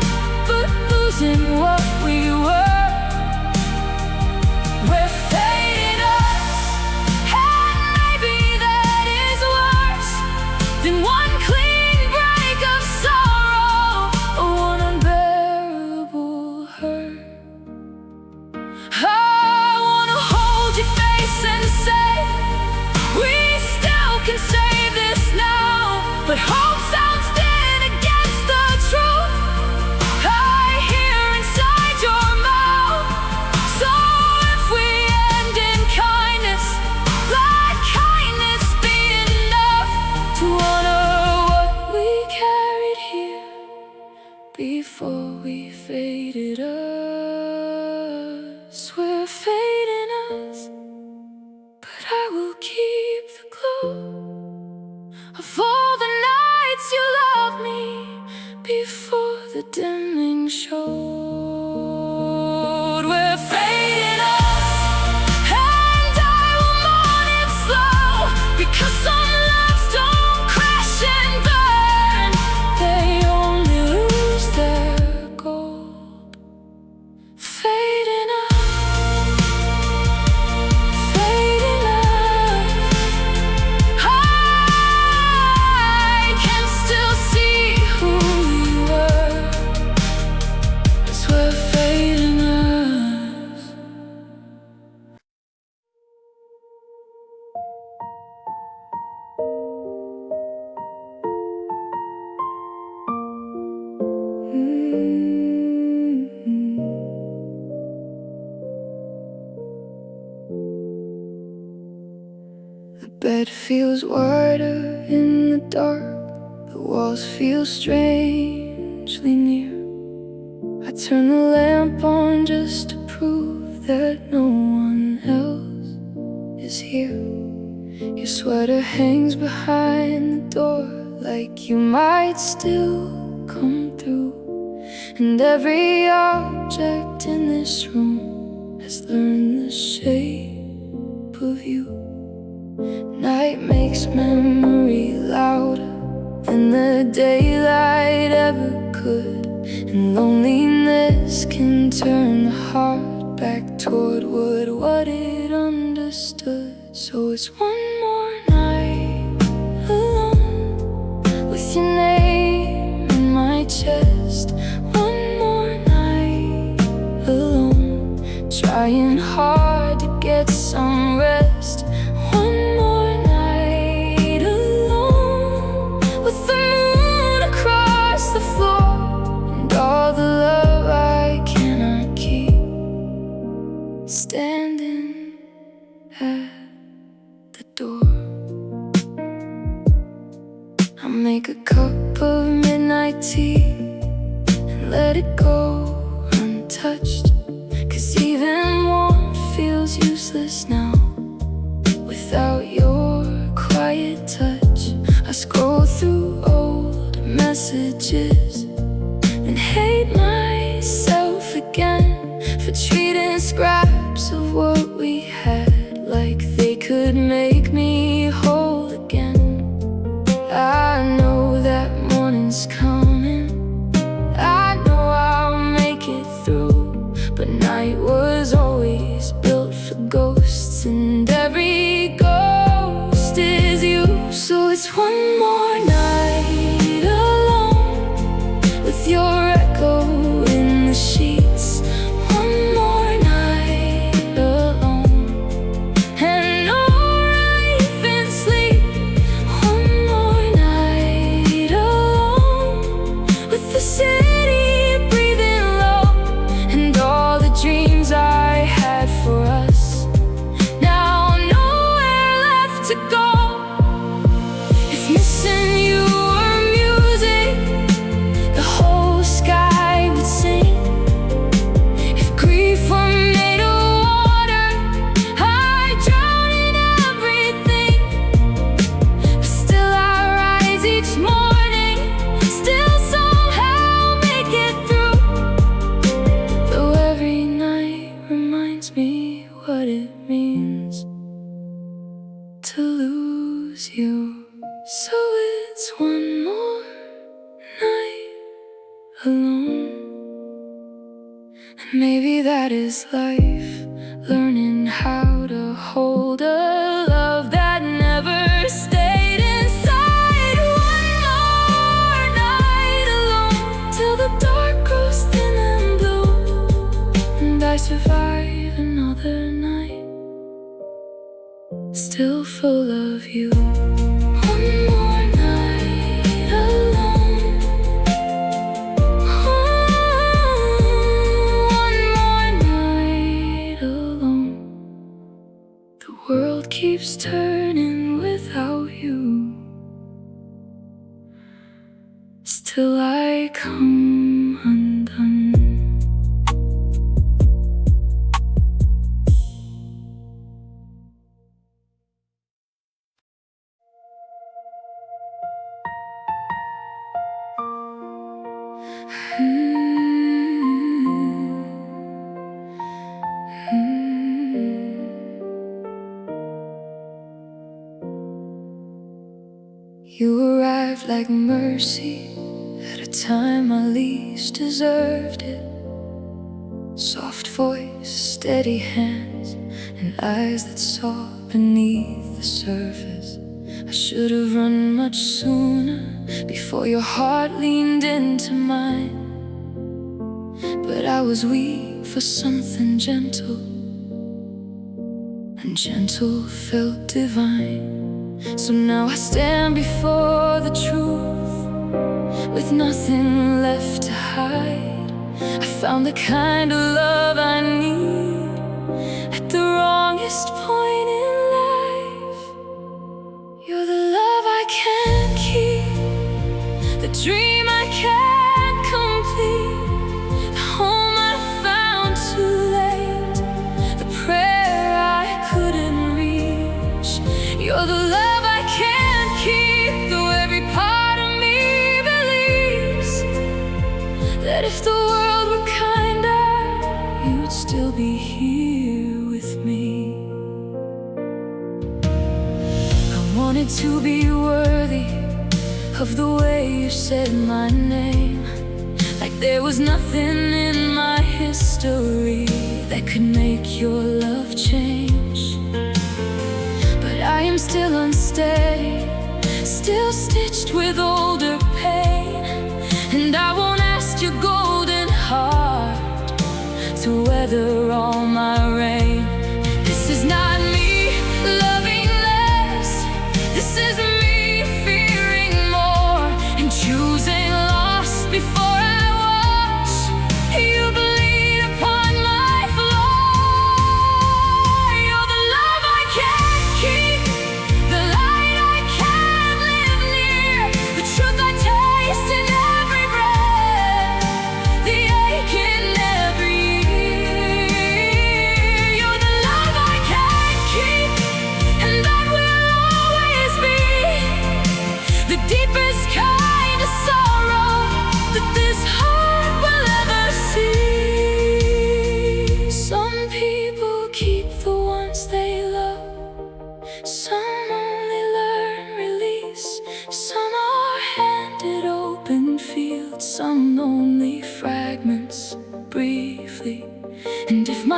but losing what we were. We're fading us, and maybe that is worse than one clean break of sorrow, or one unbearable hurt. I wanna hold your face and say, we still can save this now, but hope sounds dead against the truth I hear inside your mouth. So if we end in kindness, let kindness be enough to honor what we carried here before we faded us. We're fading us, but I will keep the glow of all the nights you loved me before the dimming showed. We're fading us, and I will mourn it slow, because some loves don't crash and burn, they only lose their gold. Fading us, fading us, I can still see who we were, as we're fading us. The bed feels wider in the dark, the walls feel strangely near. I turn the lamp on just to prove that no one else is here. Your sweater hangs behind the door, like you might still come through, and every object in this room has learned the shape of you. Night makes memory louder than the daylight ever could, and loneliness can turn the heart back toward what it understood. So it's one more night alone, with your name in my chest. One more night alone, trying hard to get some rest. One more night alone, with the moon across the floor, and all the love I cannot keep, standing at the door. I'll make a cup of midnight tea and let it go untouched, 'cause could make me whole again. I know that morning's coming, I know I'll make it through. But night was always built for ghosts, and every ghost is you. So it's one more night alone with your echo in the sheets. One more night alone and no relief in sleep. One more night alone with the city breathing low, and all the dreams I had for us now nowhere left to go. If missing you were music, the whole sky would sing. If grief were made of water, I'd drown in everything. But still I rise each morning, still somehow make it through. Though every night reminds me what it means to lose you. So it's one more night alone. And maybe that is life, learning how to hold a love that never stayed inside. One more night alone till the dark grows thin and blue, and I survive another night still full of you. One more night alone. One more night alone. The world keeps turning without you. Still I come undone. You arrived like mercy at a time I least deserved it. Soft voice, steady hands, and eyes that saw beneath the surface. I should have run much sooner, before your heart leaned into mine. But I was weak for something gentle, and gentle felt divine. So now I stand before the truth, with nothing left to hide. I found the kind of love I need at the wrongest point in life. You're the love I can't keep, the dream I can't complete, the home I found too late, the prayer I couldn't reach. You're the love I can't keep, though every part of me believes that if the world were kinder, you'd still be here with me. I wanted to be worthy of the way you said my name, like there was nothing in my history that could make your love change. But I am still unsteady, still stitched with older pain, and I won't ask your golden heart to weather all my rain. This is not me loving less, this is me fearing more, and choosing lost before I watch you bleed upon my floor. You're the love I can't keep, the light I can't live near, the truth I taste in every breath, the ache in every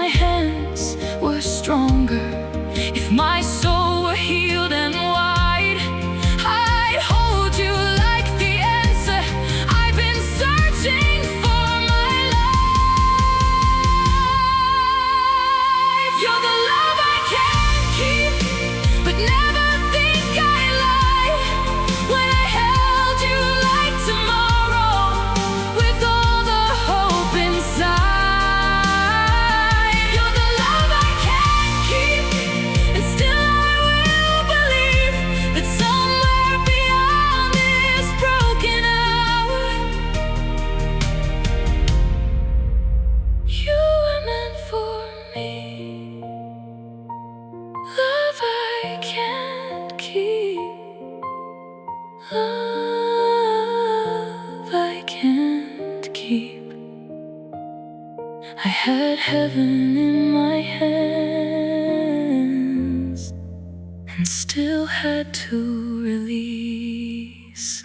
my hands were stronger, if my soul were healed and wide, I'd hold you like the answer I've been searching for my life. You're the love I can't keep, but never think I lied when I held you like tomorrow with all the hope inside. You're the love I can't keep, and still I will believe that somewhere beyond this broken hour, you were meant for me. Love I can't keep, love I can't keep. I had heaven in my hands and still had to release.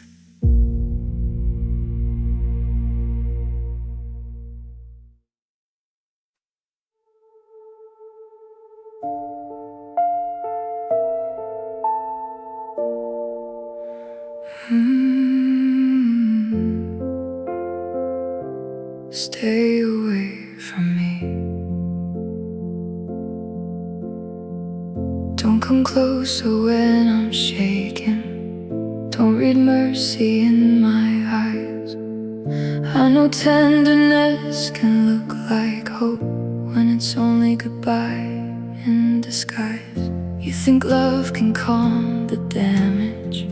Stay away from me. Don't come closer when I'm shaking. Don't read mercy in my eyes. I know tenderness can look like hope when it's only goodbye in disguise. You think love can calm the damage,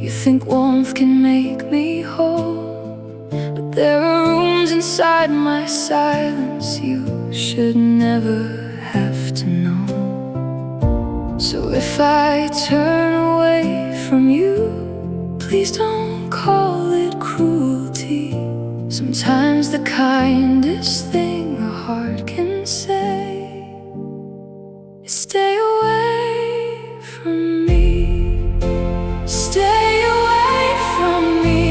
you think warmth can make me whole, but there are rooms inside my silence you should never have to know. So if I turn away from you, please don't call it cruelty. Sometimes the kindest thing a heart can say is stay away from me. Stay away from me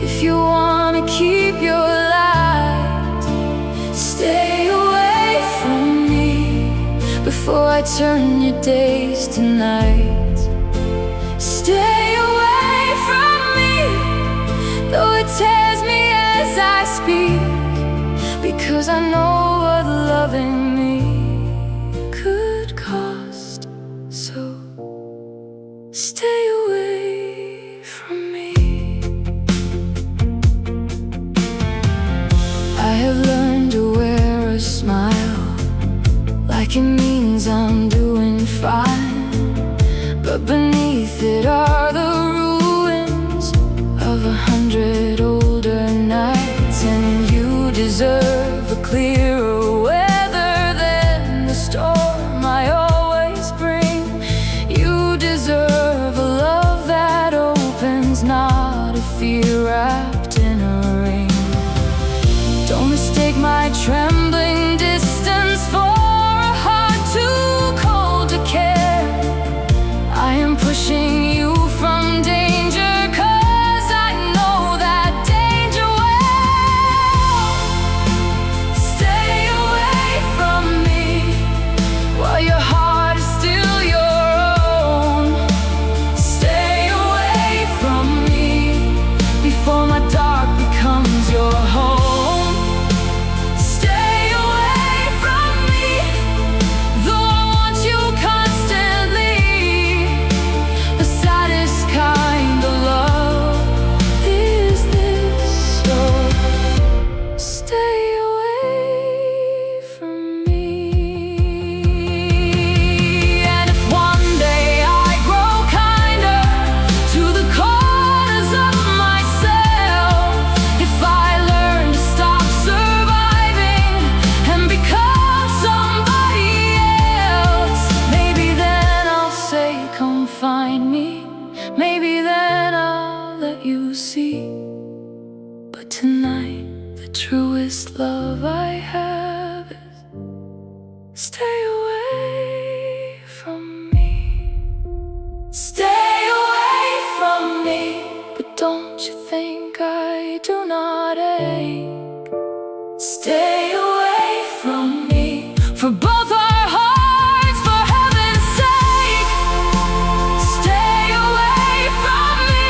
if you wanna keep your light. Stay away from me before I turn your days to night. Stay away from me, though it tears me as I speak, because I know what loving me could cost. So stay away from me. I have learned to wear a smile like it means I'm doing fine, but beneath it are the ruins of 100 older nights. And you deserve a clearer weather than the storm I always bring. You deserve a love that opens, not a fear wrapped in a ring. Don't mistake my trembling distance for a heart too cold to care. I am pushing you from danger, 'cause I know that danger well. Stay away from me while your heart is still your own. Stay away from me before my dark becomes your home. Stay away from me, though I want you constantly. The saddest kind of love is this. So stay away from me. And if one day I grow kinder to the corners of myself, if I learn to stop surviving and become somebody else, maybe then I'll say come find me. Maybe then I'll let you see. But tonight the truest love I have is stay away from me. Stay away from me, but don't you think I do not ache? Stay away from me. for both our hearts. For heaven's sake, stay away from me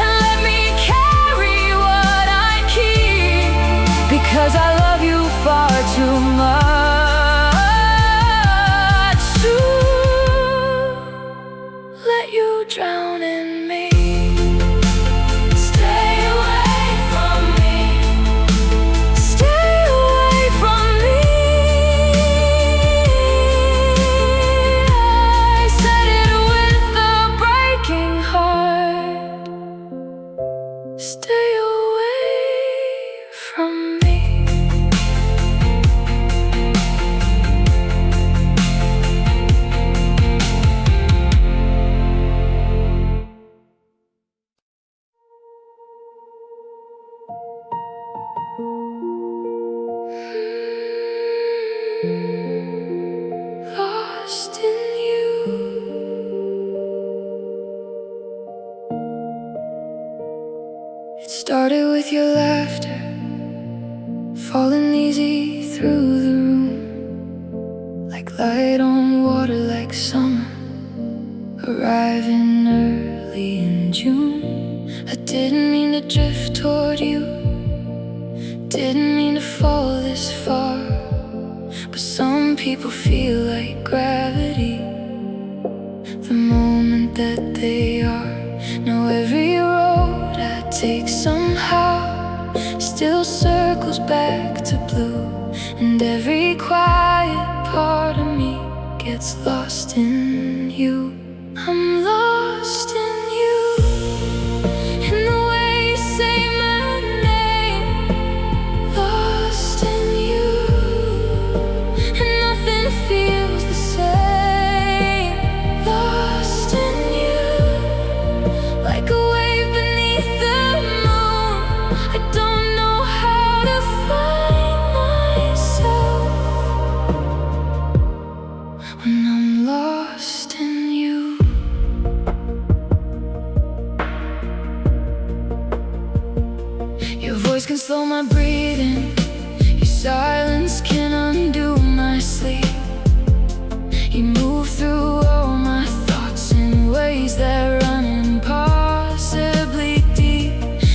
and let me carry what I keep, because I love you far too much to let you drown in me. Stay away from me. Stay away from me. I said it with a breaking heart. Stay away from me. Lost in you. It started with your laughter, falling easy through the room, like light on water, like summer, arriving early in June. I didn't mean to drift toward you, didn't mean to fall this far, but some people feel like gravity the moment that they are. Now every road I take somehow still circles back to blue, and every quiet part of me gets lost in you. I'm lost in you, in the way you say my name. Lost in you, and nothing feels the same. Lost in you, like a wave beneath the moon. I don't know how to find myself when I'm lost in you. Your voice can slow my breathing, your silence can undo my sleep. You move through all my thoughts in ways that run impossibly deep.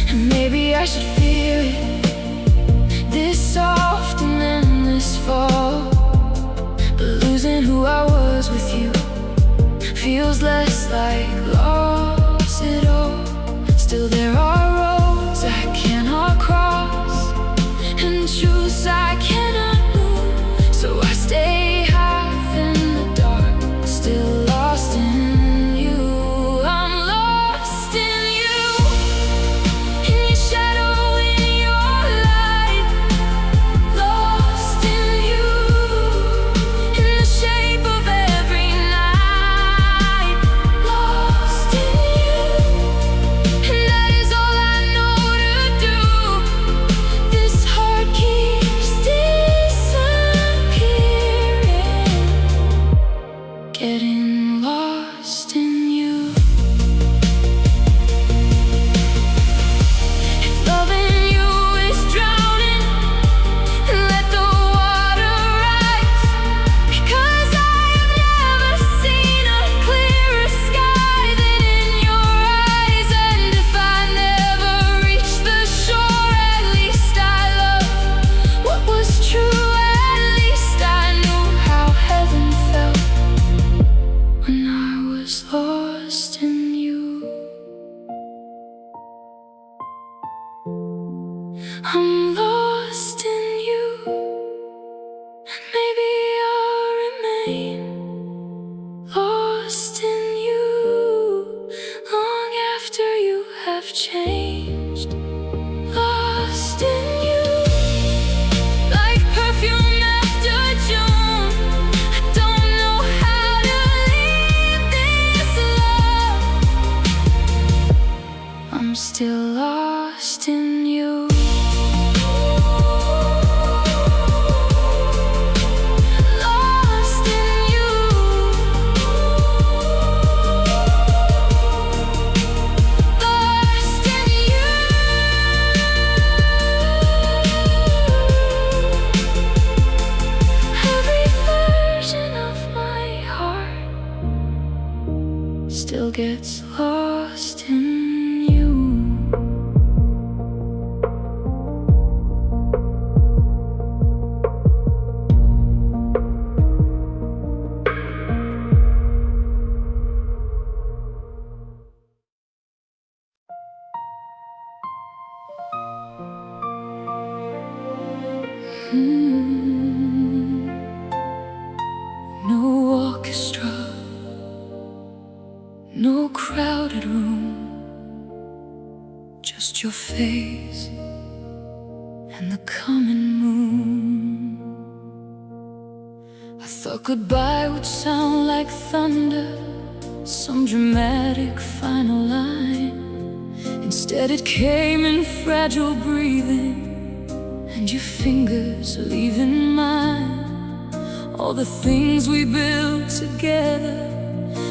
And maybe I should fear it, this often and this fall. But losing who I was with you feels less like loss at all. Still there are roads I cannot cross, and truths I cannot move. So I stay half in the dark, still lost in you. I'm lost in you, in your shadow, in your light. Lost in you, in the shape of gets lost in you. No orchestra, no crowded room, just your face and the coming moon. I thought goodbye would sound like thunder, some dramatic final line. Instead it came in fragile breathing, and your fingers leaving mine. All the things we built together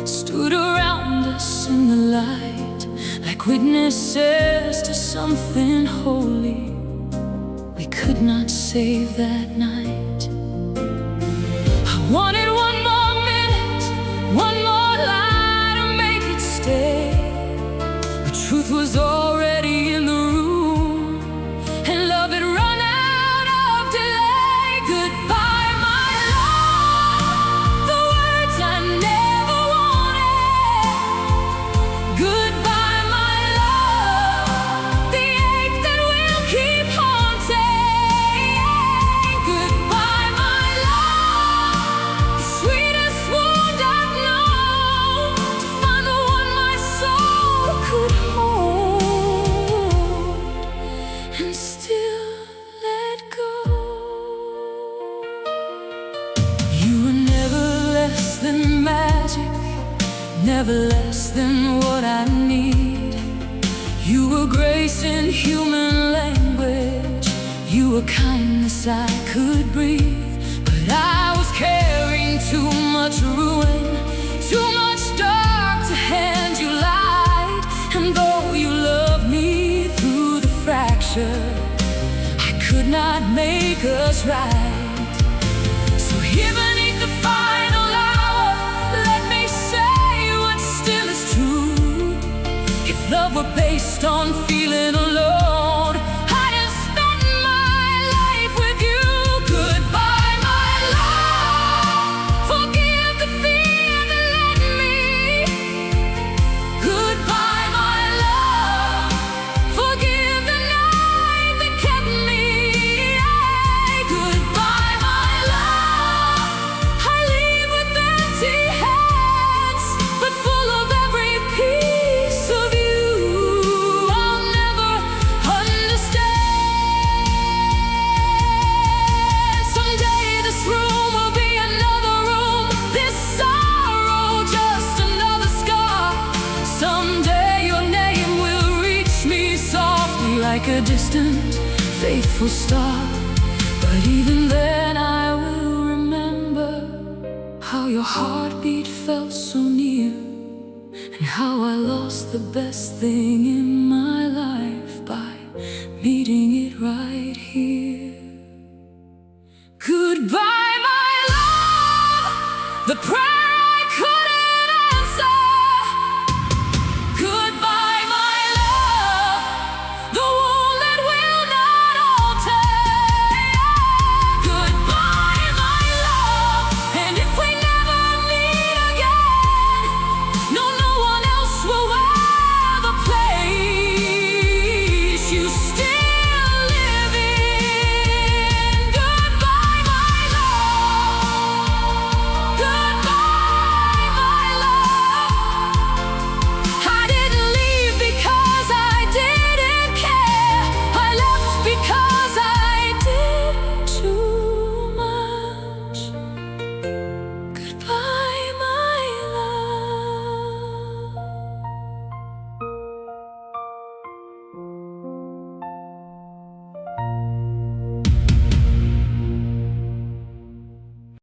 stood around us in the light, like witnesses to something holy we could not save that night. I wanted one more minute, one more lie to make it stay, but truth was already in the room, and love had run out of delay. Goodbye. Never less than what I need. You were grace in human language. You were kindness I could breathe. But I was carrying too much ruin, too much dark to hand you light. And though you loved me through the fracture, I could not make us right. So here beneath the final hour, let me say love were based on feeling alone, I'd have spent my life with you. Goodbye, my love. Forgive the fear that led me. Goodbye, my love. Forgive the night that kept me. Goodbye, my love. I leave with empty hands, but full of every piece of you. Like a distant, faithful star. But even then I will remember how your heartbeat felt so near, and how I lost the best thing in my life by meeting it right here. Goodbye, my love. The